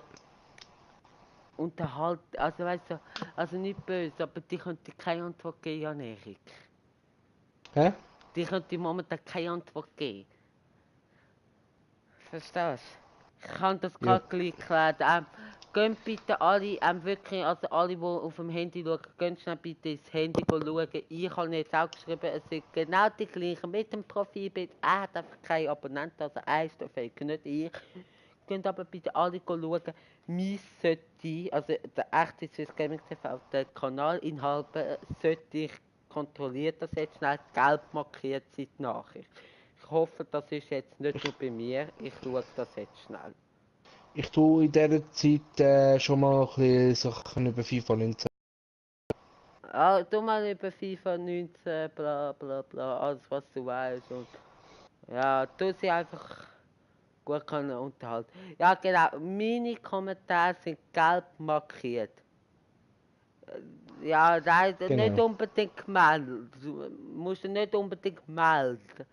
Unterhalt, also weißt du, also nicht böse, aber die könnte keine Antwort geben, Jan Erik. hä? Die könnte momentan keine Antwort geben. Verstehst du? Ich kann das Ja, gerade gleich klären. Geht bitte alle, wirklich, also alle, die auf dem Handy schauen, geht schnell bitte ins Handy schauen. Ich habe jetzt auch geschrieben, es sind genau die gleichen mit dem Profilbild. Er hat einfach keine Abonnenten, also er ist der Fake, nicht ich. Könnt aber bitte alle schauen. Mein sollte, also der echte Swiss Gaming TV, der Kanalinhaber, sollte ich kontrolliert das jetzt schnell gelb markiert seit Nachricht. Ich hoffe, das ist jetzt nicht nur bei mir. Ich schaue das jetzt schnell. ich tue in dieser Zeit schon mal ein bisschen Sachen über FIFA 19. Ah, tu mal über FIFA 19, bla bla bla, alles was du weißt. Und ja, tu sie einfach gut können unterhalten. Ja, genau, meine Kommentare sind gelb markiert. Ja, nein, nicht Genau. unbedingt gemeldet. Du musst du nicht unbedingt melden.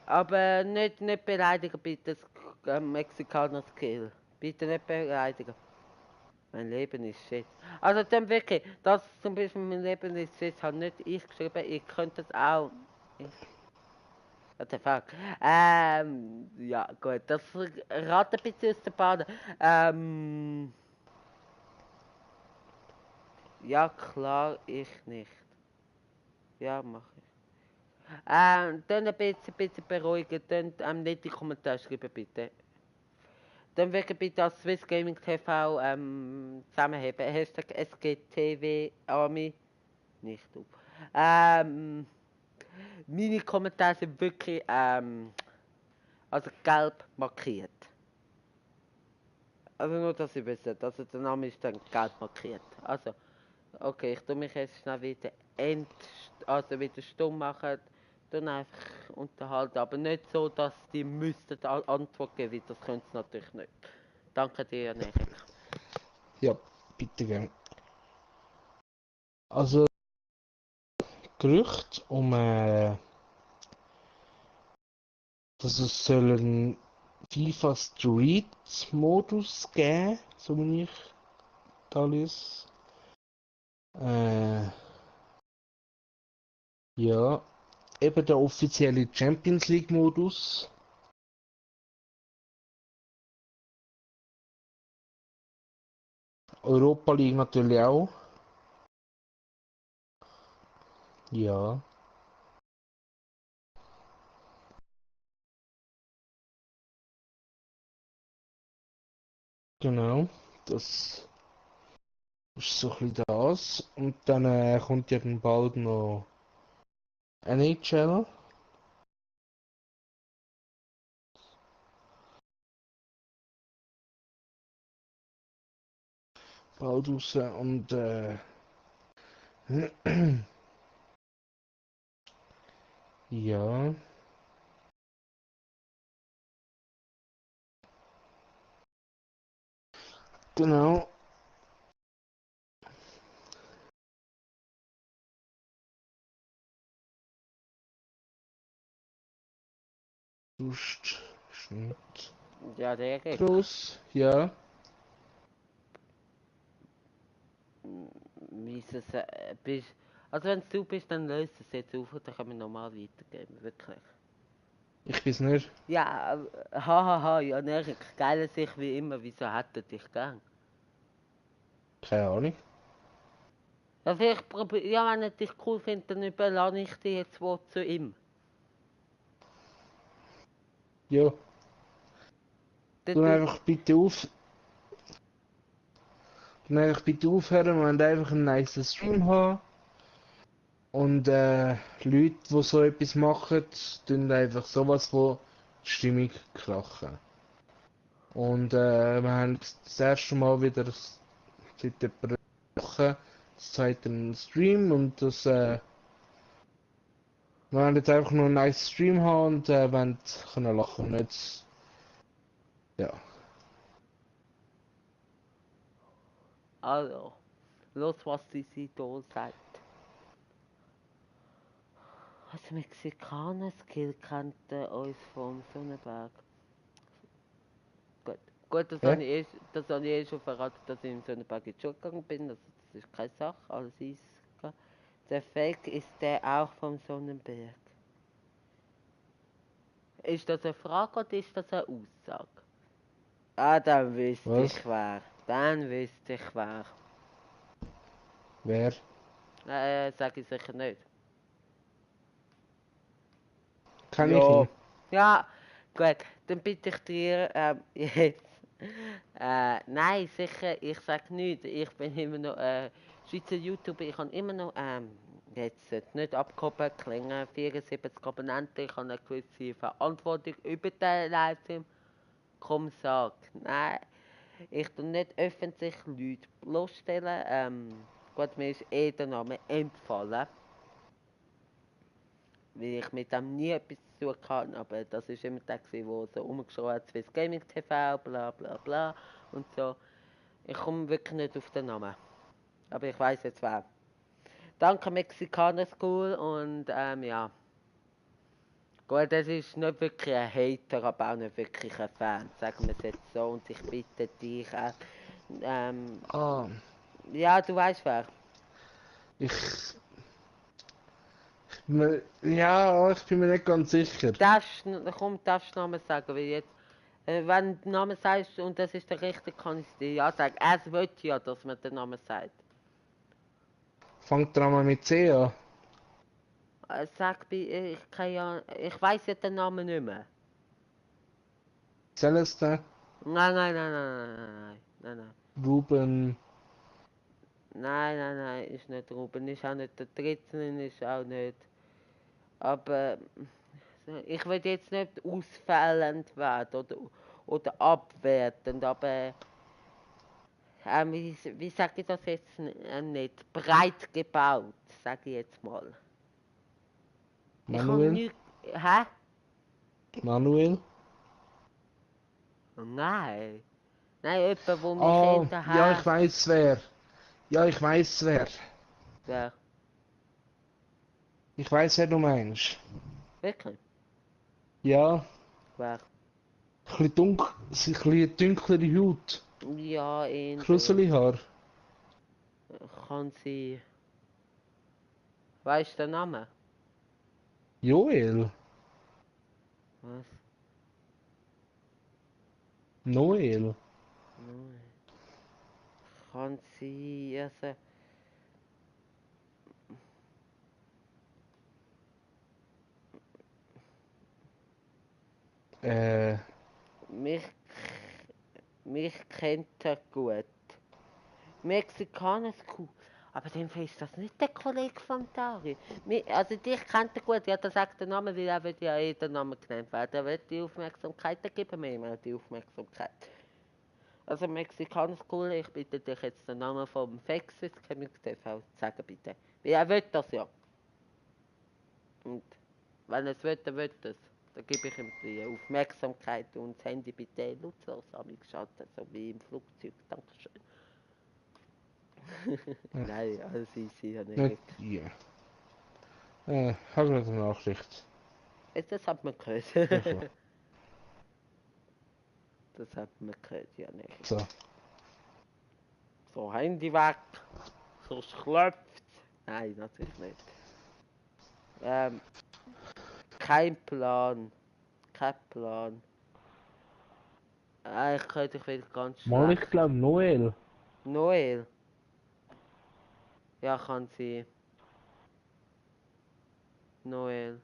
Aber nicht beleidigen bitte, das Mexikaner-Skill. Bitte nicht beleidigen. Mein Leben ist shit. Also dann wirklich, das zum Beispiel mein Leben ist shit, hat nicht ich geschrieben, ihr könnt das auch. Ich, what the fuck? Ja gut, das rat ein bisschen aus der Bahn. Ja klar, ich nicht. Ja, mach ich. Dann ein bisschen beruhigen, dann nicht die Kommentare schreiben bitte. Dann wirklich bitte als Swiss Gaming TV zusammenheben. Hashtag SGTW Army. Nicht du. Ähm, Meine Kommentare sind wirklich also gelb markiert. Also nur, dass ihr wisst, also der Name ist dann gelb markiert. Also, okay, ich tue mich jetzt schnell wieder also wieder stumm machen. Dann einfach unterhalten, aber nicht so, dass die müssten Antwort geben, weil das können sie natürlich nicht. Danke dir, Erik. Ja, bitte gern. Also, Gerücht dass es soll einen FIFA Street Modus geben, so wie ich da lese. Äh, ja, eben der offizielle Champions League Modus. Europa League natürlich auch. Ja. Genau, das ist so ein bisschen das. Und dann kommt ja dann bald noch NHL bald raus und ja, genau. Sonst ist nicht Ja, der Rick. groß, ja. Wieso bist. Also wenn du bist, dann löst es jetzt auf und dann können wir normal weitergeben, wirklich. Ich weiß nicht. Ja, hahaha, ja, Erik, geile sich wie immer, wieso hat er dich gern? Keine Ahnung. Ja, vielleicht ja, wenn er dich cool findet, dann überlasse ich dich jetzt wo zu ihm. Ja, Dann tu tut, einfach bitte auf. Dann einfach bitte aufhören. Wir wollen einfach einen nice Stream haben. Und Leute, die so etwas machen, tun einfach sowas von Stimmung krachen. Und wir haben das erste Mal wieder seit etwa einer Woche das zweite einen Stream und wir wollen jetzt einfach nur einen nice Stream haben und wollen können lachen und nicht, ja. also, los, was diese Idol sagt. Also Mexikaner-Skill kennt uns vom Sonnenberg. Gut, gut, Hä? das habe ich eh schon verraten, dass ich im Sonnenberg in die Schule gegangen bin. Also das ist keine Sache, alles ist. Der Fake ist der auch vom Sonnenberg. Ist das eine Frage oder ist das eine Aussage? Ah, dann wüsste Was? ich wer. Dann wüsste ich wer. Wer? Sag ich sicher nicht. Kann ich Ja. ihn? Ja, gut. Dann bitte ich dir jetzt. Nein, sicher, ich sag nicht. Ich bin immer noch Schweizer YouTuber. Ich habe immer noch jetzt nicht abgehoben, klingen 74 Abonnenten. Ich habe eine gewisse Verantwortung über den Livestream. Komm, sag. Nein, ich tue nicht öffentlich Leute bloßstellen. Gut, mir ist eh der Name empfohlen, weil ich mit dem nie etwas zu tun hatte. Aber das war immer der, der so rumgeschrien hat, Swiss Gaming TV, bla bla bla und so. Ich komme wirklich nicht auf den Namen. Aber ich weiß jetzt wer. Danke Mexikaner School und ja. Gut, das ist nicht wirklich ein Hater, aber auch nicht wirklich ein Fan, sagen wir es jetzt so. Und ich bitte dich auch, ähm, Ah, ja, du weißt wer. ich. Ja, ich bin mir nicht ganz sicher. Komm, darfst du Namen sagen, weil jetzt, wenn du den Namen sagst und das ist der richtige, kann ich dir ja sagen. Es wird ja, dass man den Namen sagt. Fangt dran mal mit C an. Sag ich kann ja, ich weiß ja den Namen nicht mehr. Celeste, Nein, nein, nein, nein, nein, nein, nein, nein. Ruben. Nein, nein, nein, ist nicht Ruben, ist auch nicht der Dritzlin, ist auch nicht. Aber ich will jetzt nicht ausfällend werden oder abwertend, aber wie sage ich das jetzt nicht? Breit gebaut, sage ich jetzt mal. Ich habe Manuel. nichts. Hä? Manuel. Nein. Nein, jemand, der mich Ah, ja, ich hinterher. weiß wer. Ja, ich weiß wer. Wer? Ich weiß, wer du meinst. Wirklich? Ja, Wer? ein bisschen dunklere Haut. Ja, eher. Kruseli Haar. Kann sie. Weißt du den Namen? Joel. Was? Noel. Nein. Kann sie. Also. Äh, Mich. Mich kennt er gut. Mexikaner ist cool. Aber dann ist das nicht der Kollege von Dari. Also dich kennt er gut, ja, das sagt der Name, weil er wird ja eh der Name genannt werden. Er wird die Aufmerksamkeit, dann geben wir ihm auch die Aufmerksamkeit. Also Mexikaner ist cool, ich bitte dich jetzt den Namen vom Fexus Comics TV sagen bitte. Weil er will das ja. Und wenn er es will, dann will er es. Dann gebe ich ihm die Aufmerksamkeit und das Handy bitte lautlos angeschaltet, so wie im Flugzeug. Dankeschön. Nein, alles easy, ja Nicht, nicht. ja. Hast du eine Nachricht? Das hat man gehört. Ja, klar. Das hat man gehört, ja nicht. So. So, Handy weg, sonst klopft. Nein, natürlich nicht. Kein Plan. Kein Plan. Ich höre dich wieder ganz Mal, ich schlecht. glaube Noel. Noel? Ja, kann sie. Noel.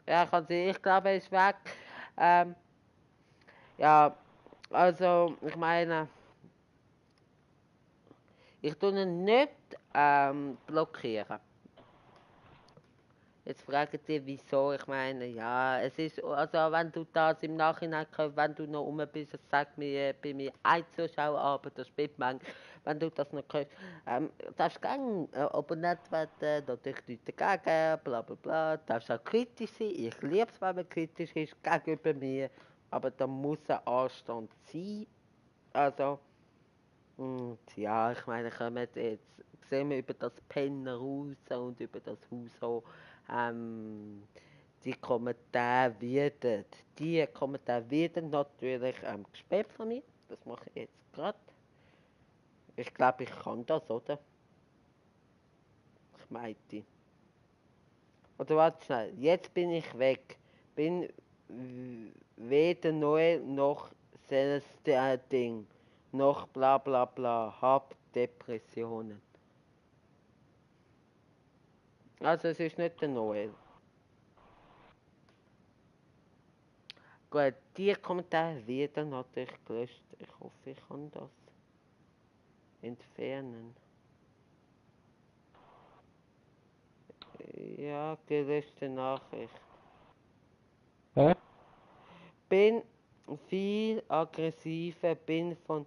Ja, kann sie. Ich glaube, er ist weg. Ja, also, ich meine, ich tue ihn nicht blockieren. Jetzt fragen die, wieso. Ich meine, ja, es ist, also wenn du das im Nachhinein, wenn du noch rum bist, sag mir bei mir ein Zuschauer, aber das spielt man, wenn du das noch kannst, darfst gerne Abonnent werden, natürlich nichts dagegen, bla bla bla, darfst auch kritisch sein, ich liebe es, wenn man kritisch ist gegenüber mir, aber da muss ein Anstand sein, also, und ja, ich meine, kommen jetzt, sehen wir über das Penner raus und über das Haus so, die Kommentare werden natürlich gesperrt von mir. Das mache ich jetzt gerade. Ich glaube, ich kann das, oder? Ich meinte. Oder warte schnell, jetzt bin ich weg. Bin weder neu noch selbst Ding. Noch bla bla bla. Hab Depressionen. Also es ist nicht der Noel. Gut, die Kommentare werden natürlich gelöscht. Ich hoffe, ich kann das entfernen. Ja, gelöschte Nachricht. Hä? Bin viel aggressiver, bin von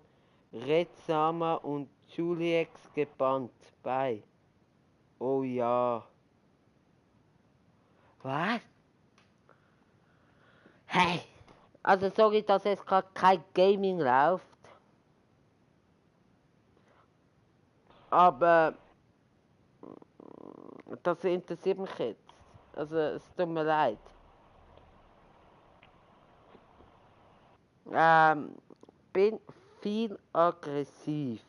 Redzama und Juliex gebannt. Bei. Oh ja. Was? Hey! Also sorry, dass jetzt gerade kein Gaming läuft. Aber das interessiert mich jetzt. Also es tut mir leid. Bin viel aggressiv.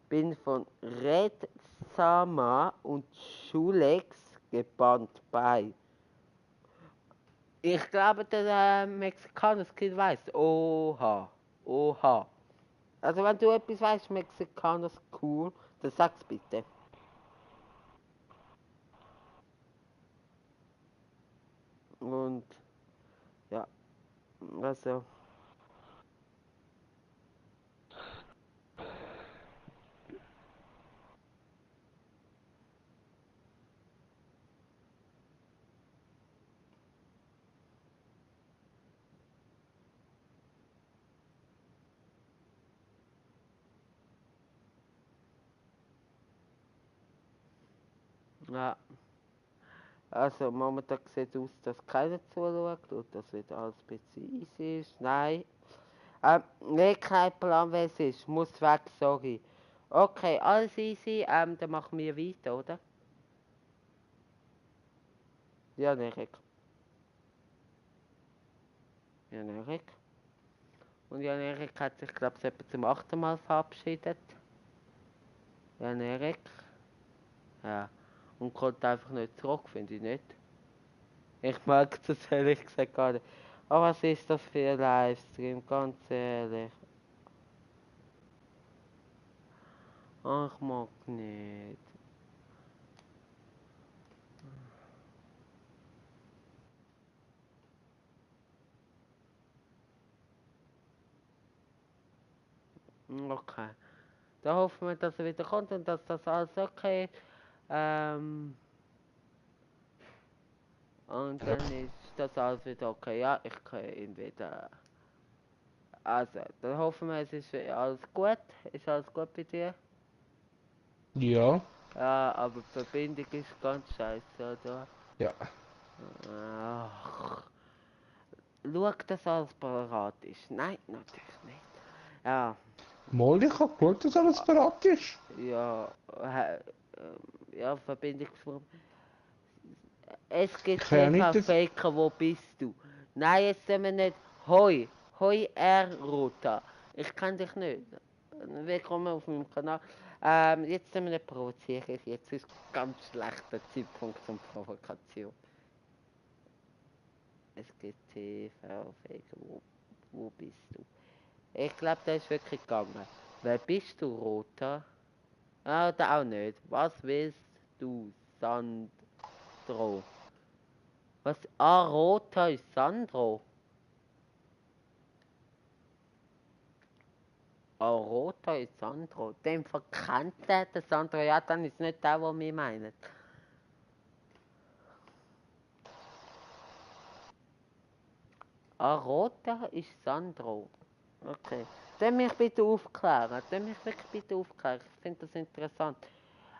Bin von Red Sama und Schulex gebannt bei. Ich glaube, der Mexikaner-Kind weiß. Oha. Oha. Also wenn du etwas weißt, Mexikaner cool, dann sag's bitte. Und ja, also. Ja. Also momentan sieht es aus, dass keiner zuschaut und das wird alles spezifisch. Nein. Nee, kein Plan, wer es ist. Muss weg, sorry. Okay, alles easy. Dann machen wir weiter, oder? Ja, Erik. Ja, Erik. Und Jan Erik hat sich, glaube ich, etwa zum 8. Mal verabschiedet. Jan Erik. Ja. Und kommt einfach nicht zurück, finde ich nicht. Ich mag das ehrlich gesagt gar nicht. Aber was ist das für ein Livestream, ganz ehrlich? Ach, ich mag nicht. Okay. Dann hoffen wir, dass er wieder kommt und dass das alles okay ist. Und Ja. dann ist das alles wieder okay. Ja, ich kann ihn wieder. Also, dann hoffen wir, es ist alles gut. Ist alles gut bei dir? Ja. Ja, aber die Verbindung ist ganz scheiße, oder? Ja. Ach. Schau, dass alles parat ist. Nein, natürlich nicht. Ja, Mal, ich hab geschaut, dass alles bereit ist. ja, ja, Verbindungsform. Es gibt Ich kann ja nicht TV das... Faker, wo bist du? Nein, jetzt sind wir nicht. Hoi, Hoi R. Rota. Ich kann dich nicht. Willkommen auf meinem Kanal. Jetzt sind wir nicht provozieren. Jetzt ist ein ganz schlechter Zeitpunkt zum Provokation. Es gibt TV Faker, wo bist du? Ich glaube, der ist wirklich gegangen. Wer bist du, Rota? Ah, oder auch nicht. Was willst du, Sandro? Was? Ah, Rota ist Sandro. Ah, Rota ist Sandro. Den verkennt der Sandro. Ja, dann ist nicht der, was wir meinen. Ah, Rota ist Sandro. Okay. Dann mich bitte aufklären. Dann mich wirklich bitte aufklären. Ich finde das interessant.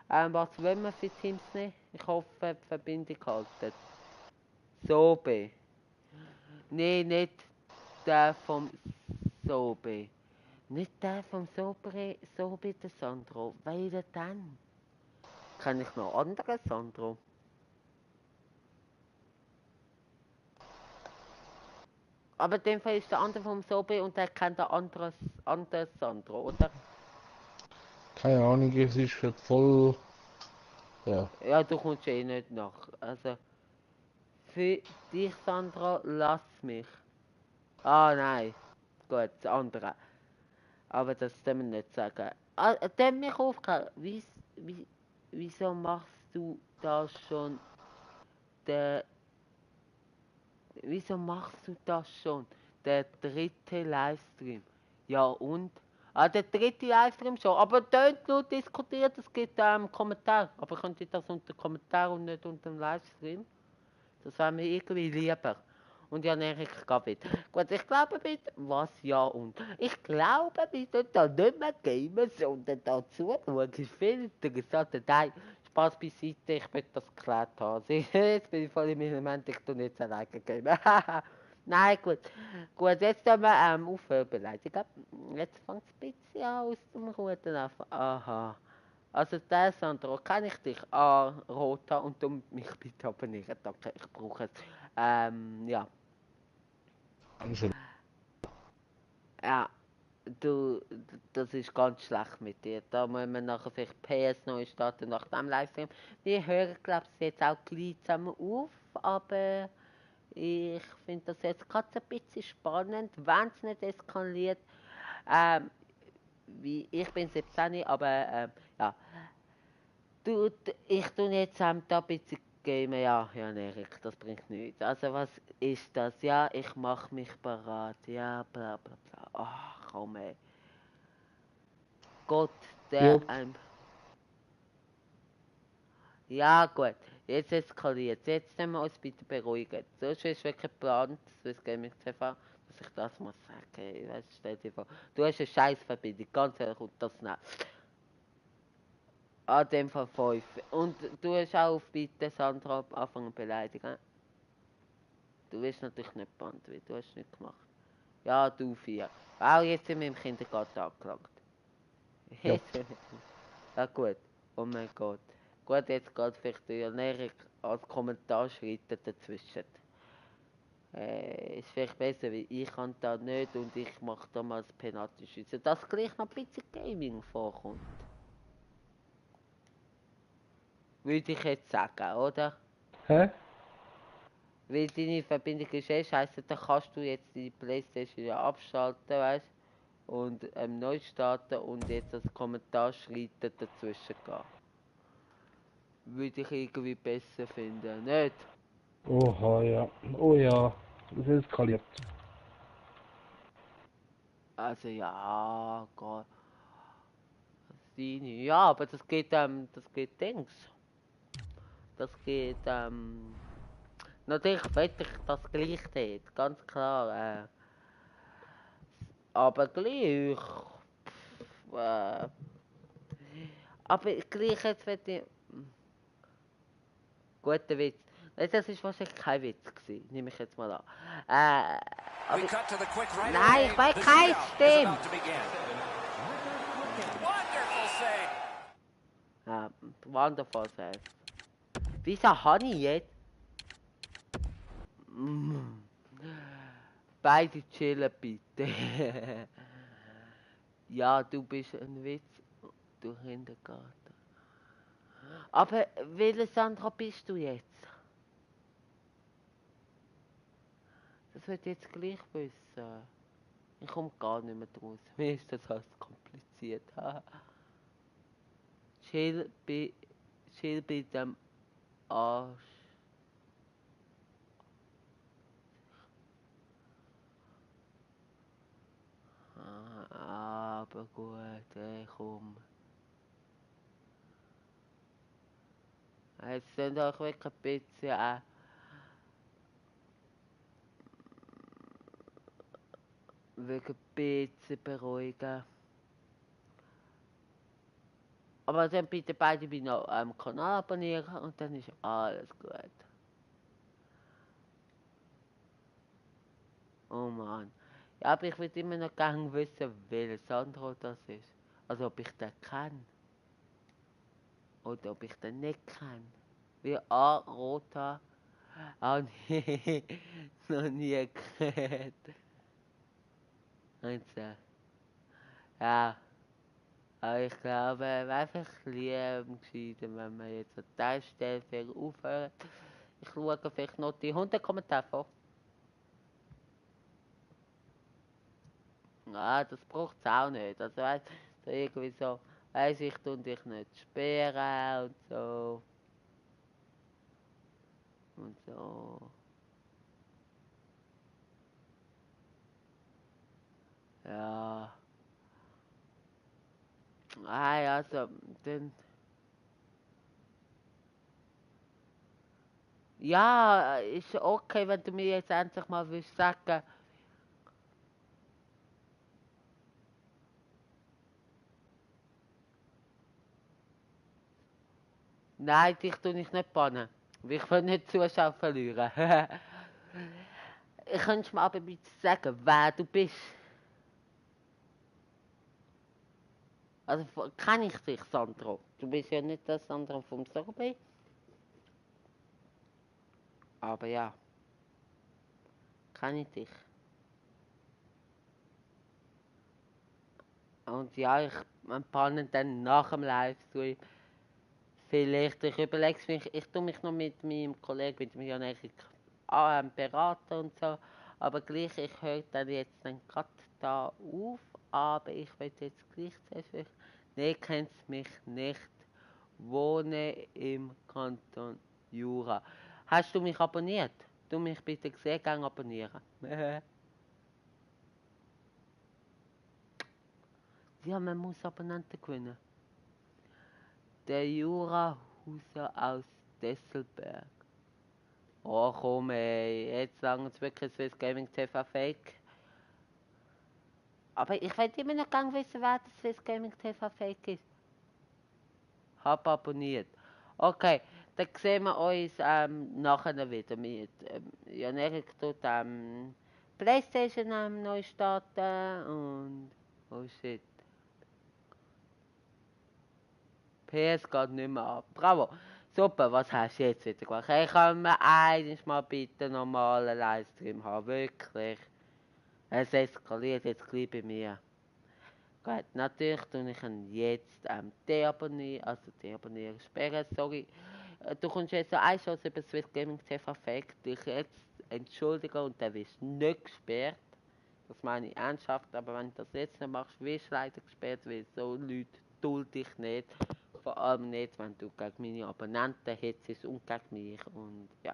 Was wollen wir für Teams nehmen? Ich hoffe, die Verbindung haltet. Sobe. Nee, nicht der vom Sobe. Nicht der vom Sobe, der Sandro. Welcher denn? Kann ich noch andere Sandro? Aber in dem Fall ist der andere vom Sobe und der kennt der andere Sandro, oder? Keine Ahnung, es ist halt voll... Ja. Ja, du kommst eh nicht nach. Also, für dich, Sandro, lass mich. Ah, nein. Gut, das andere. Aber das soll man nicht sagen. Ah, dann mich aufgehört. Wieso machst du das schon? Der, wieso machst du das schon? Der dritte Livestream. Ja und? Ah, der dritte Livestream schon. Aber dort nur diskutiert, es gibt Kommentar. Aber könnt ihr das unter Kommentar und nicht unter dem Livestream? Das wäre mir irgendwie lieber. Und ja, nee, ich glaube nicht. Gut, ich glaube mit, was ja und. Ich glaube, wir sollten da nicht mehr gamen, sondern da zuschauen. Ist viel interessanter. Nein, Spaß beiseite, ich möchte das geklärt haben. Jetzt bin ich voll im Element, ich tue nicht alleine gamen. Nein, gut. Gut, jetzt tun wir aufhören beleidigen. Jetzt fängt es ein bisschen an aus dem Ruder auf. Aha. Also der Sandro, kann ich dich Rota und du mich bitte abonnieren, danke, ich brauche es. Ja. Also, Ja, du, das ist ganz schlecht mit dir. Da müssen wir nachher vielleicht PS neu starten nach dem Livestream. Wir hören, glaube ich, jetzt auch gleich zusammen auf, aber ich finde das jetzt gerade ein bisschen spannend, wenn es nicht eskaliert. Ähm, ich bin 17, aber ja. Ich tue jetzt da ein bisschen gamen. Ja, ja, Erik, das bringt nichts. Also, was ist das? Ja, ich mache mich bereit. Ja, bla bla bla. Ach, komm ey. Gott, ja, Ja, gut. Jetzt eskaliert. Jetzt nehmen wir uns bitte beruhigen. So ist es wirklich geplant, Swiss Gaming TV, dass ich das muss sagen. Ich weiss, stell dir vor. Du hast eine Scheißverbindung, ganz ehrlich, und das nicht. An dem Fall 5. Und du hast auch auf Bitte Sandra anfangen beleidigen. Du wirst natürlich nicht gebannt, weil du hast nicht gemacht. Ja, du 4. Auch jetzt sind wir im Kindergarten angelangt. ja. Ja gut. Oh mein Gott. Gut, jetzt geht vielleicht der Erik als Kommentar schreitet dazwischen. Ist vielleicht besser, weil ich kann da nicht und ich mache da mal das Penaltyschützen. Dass gleich noch ein bisschen Gaming vorkommt. Würde ich jetzt sagen, oder? Hä? Weil deine Verbindung ist eh scheiße, dann kannst du jetzt die Playstation ja abschalten, weißt und neu starten und jetzt als Kommentar schreiten dazwischen gehen. Würde ich irgendwie besser finden, nicht? Oha, ja. Oh ja, es eskaliert. Also ja, Gott. Destiny. Ja, aber das geht Dings. Das geht, natürlich will ich das gleich dort, ganz klar. Aber gleich. Äh, aber gleich jetzt will ich. Guter Witz. Nein, das ist wahrscheinlich kein Witz gewesen, nehme ich jetzt mal an. Aber nein, ich weiß kein Stimmt. Ja, wonderful save. Wieso habe ich jetzt? Beide chillen bitte. Ja, du bist ein Witz. Du Kindergarten. Aber welches Sandra bist du jetzt? Das wird jetzt gleich wissen. Ich komme gar nicht mehr draus. Mir ist das alles kompliziert. Chill bei dem Arsch. Aber gut, komm. Jetzt sind auch wirklich ein bisschen wegen ein bisschen beruhigen. Aber dann bitte beide bei noch Kanal abonnieren und dann ist alles gut. Oh Mann. Ja, aber ich würde immer noch gerne wissen, welcher Sandro das ist. Also ob ich den kenne. Oder ob ich den nicht kenne. Wie Rota. Nee, noch nie gehört. Und so. Ja. Aber ich glaube, es wäre einfach lieb gescheiter, wenn wir jetzt an dieser Stelle aufhören. Ich schaue vielleicht noch die 100 Kommentare vor. Ja, das braucht es auch nicht. Also weißt so irgendwie so, weiss ich tue dich nicht sperren und so. Und so. Ja. Also, dann. Ja, ist okay, wenn du mir jetzt endlich mal willst sagen. Nein, dich tue ich nicht bannen. Ich will nicht Zuschauer verlieren. Könntest du mir aber bitte sagen, wer du bist? Also, kenne ich dich, Sandro? Du bist ja nicht der Sandro vom Sorbet. Aber ja, kenne ich dich. Und ja, ich banne dann nach dem Livestream. Vielleicht, ich überlege mich, ich tue mich noch mit meinem Kollegen, mit dem Jan Erik, beraten und so. Aber gleich, ich höre dann jetzt dann gerade da auf. Aber ich will jetzt gleich zuerst, nee, kennst mich nicht. Wohne im Kanton Jura. Hast du mich abonniert? Du mich bitte sehr gerne abonnieren. Ja, man muss Abonnenten gewinnen. Der Jura-Huser aus Desselberg. Oh komm ey, jetzt sagen sie wirklich Swiss Gaming TV Fake. Aber ich will immer noch gerne wissen, wer das Swiss Gaming TV Fake ist. Hab abonniert. Okay, dann sehen wir uns nachher wieder mit Jan Erik tut Playstation neu starten und oh shit. PS geht nicht mehr ab. Bravo. Super, was hast du jetzt wieder gemacht? Hey, können wir eines mal bitte einen normalen Livestream haben? Wirklich. Es eskaliert jetzt gleich bei mir. Gut, natürlich tue ich ihn jetzt deabonnieren, sperren, sorry. Du kommst jetzt so eine Chance über Swiss Gaming TV Fake, dich jetzt entschuldigen und dann wirst du nicht gesperrt. Das meine ich ernsthaft, aber wenn du das jetzt nicht machst, wirst du leider gesperrt, weil so Leute dulde ich nicht. Vor allem nicht, wenn du gegen meine Abonnenten hetzest und gegen mich und ja.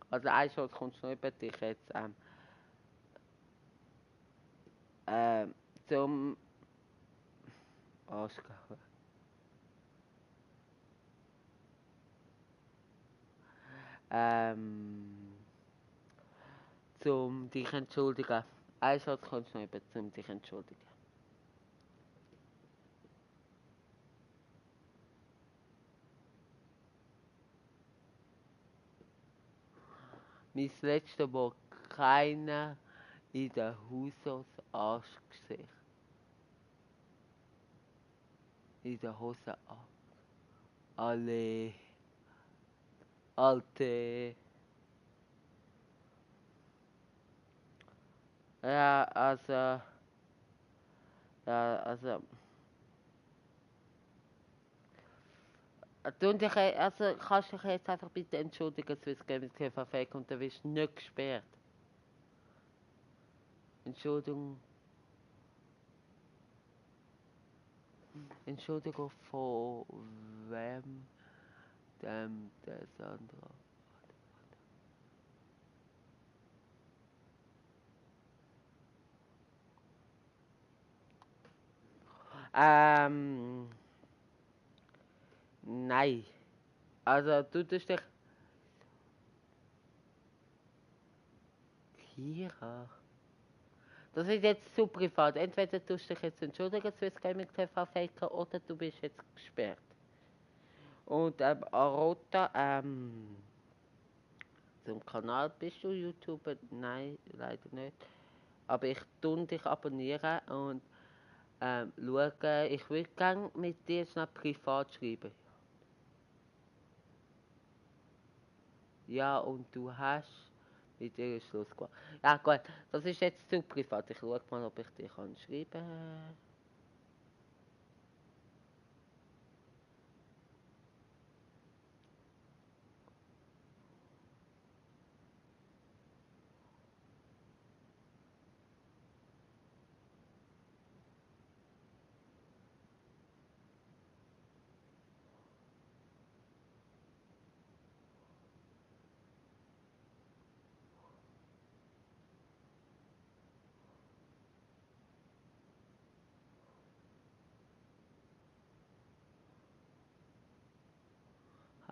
Also eine Chance kommst du noch über dich jetzt zum Arschgehauen. Zum dich entschuldigen. Ein Satz kannst du noch eben zum dich entschuldigen. Mein letztes Mal keiner in der Hose Arsch gesehen. In der Hose Arsch. Alle. Alte. Ja, also. Ja, also. Also kannst du dich jetzt einfach bitte entschuldigen, Swiss Gaming TV Fake und dann wirst du nicht gesperrt. Entschuldigung. Entschuldigung von wem? Dem, der Sandra. Nein. Also du tust dich. Kira. Das ist jetzt zu privat. Entweder tust du dich jetzt entschuldigen, Swiss Gaming TV Faker, oder du bist jetzt gesperrt. Und Arota, zum Kanal bist du YouTuber? Nein, leider nicht. Aber ich tue dich abonnieren und schauen. Ich würde gerne mit dir schnell privat schreiben. Ja, und du hast mit dir Schluss gemacht. Ja gut, das ist jetzt zu privat. Ich schaue mal, ob ich dir kann schreiben kann.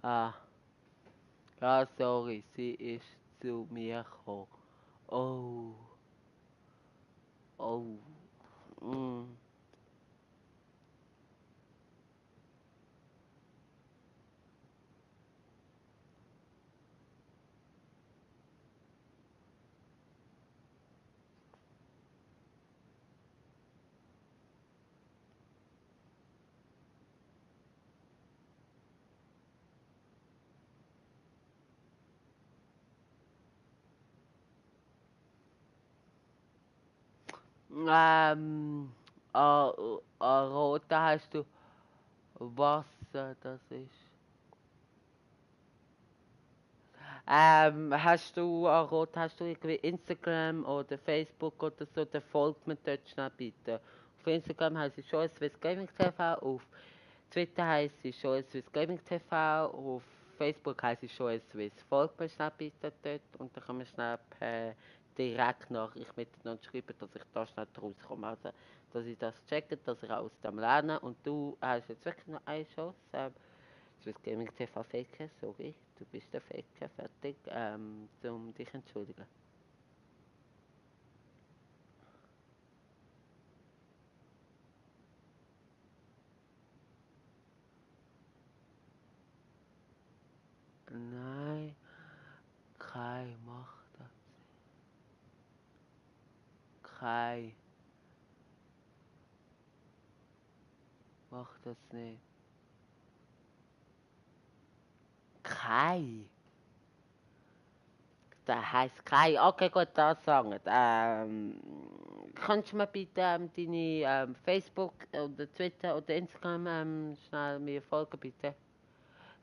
Ah, ja, sorry, sie ist zu mir gekommen. Oh, oh, mm. Ähm, Rote hast du Wasser, das ist. Hast du, Rot, hast du irgendwie Instagram oder Facebook oder so, dann folgt mir dort schnell bitte. Auf Instagram heißt es schon Swiss Gaming TV, auf Twitter heißt es schon Swiss Gaming TV, auf Facebook heißt es schon Swiss. Folgt mir schnell bitte dort und dann kann man schnell per Direktnachricht miteinander schreiben, dass ich da schnell rauskomme. Also, dass ich das checke, dass ich aus dem lerne und du hast jetzt wirklich noch eine Chance. Swiss Gaming TV Faker, sorry, du bist der Faker, fertig, um dich entschuldigen. Nein, Kai macht das. Kai macht das nicht. Kai? Der heißt Kai. Okay, gut, das sagen. Kannst du mir bitte deine Facebook oder Twitter oder Instagram schnell mir folgen, bitte?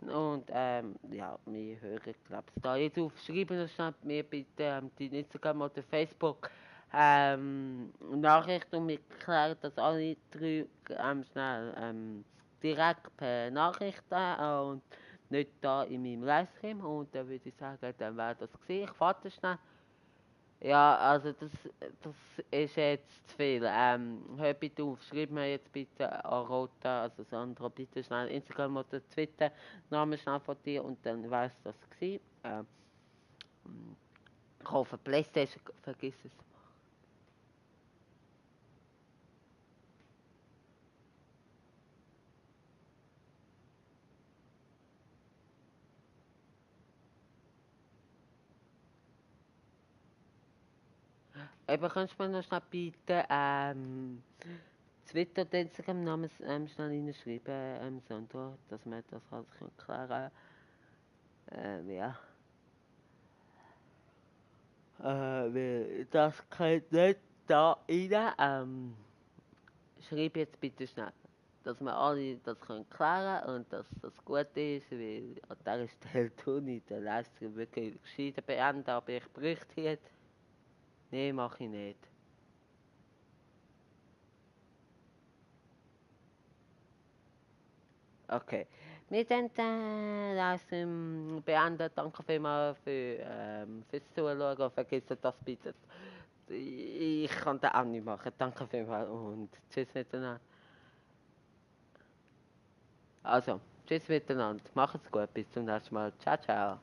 Und ja, wir hören, glaube ich, da jetzt auf. Schreiben uns schnell mir bitte dein Instagram oder Facebook Nachricht und wir klären das alle drei schnell direkt per Nachricht und nicht da in meinem Livestream. Und dann würde ich sagen, dann wäre das gesehen. Ich warte schnell. Ja, also das ist jetzt zu viel. Hör bitte auf, schreib mir jetzt bitte an Rota, also Sandra, bitte schnell Instagram oder Twitter, Namen schnell von dir und dann weiss das gewesen. Ich hoffe, Playstation, vergiss es. Eben, kannst du mir noch schnell bitte Twitter und Instagram Namen schnell reinschreiben, Sandra, dass wir das alles klären können. Ja. Weil das geht nicht da rein. Schreib jetzt bitte schnell, dass wir alle das können klären und dass das gut ist, weil an dieser Stelle tue ich den Livestream wirklich gescheiter beenden, aber ich berichte jetzt. Nein, mache ich nicht. Okay. Wir sind den Livestream beenden. Danke vielmals fürs Zuschauen und vergiss das bitte. Ich kann das auch nicht machen. Danke vielmals und tschüss miteinander. Also, tschüss miteinander. Macht's gut. Bis zum nächsten Mal. Ciao, ciao.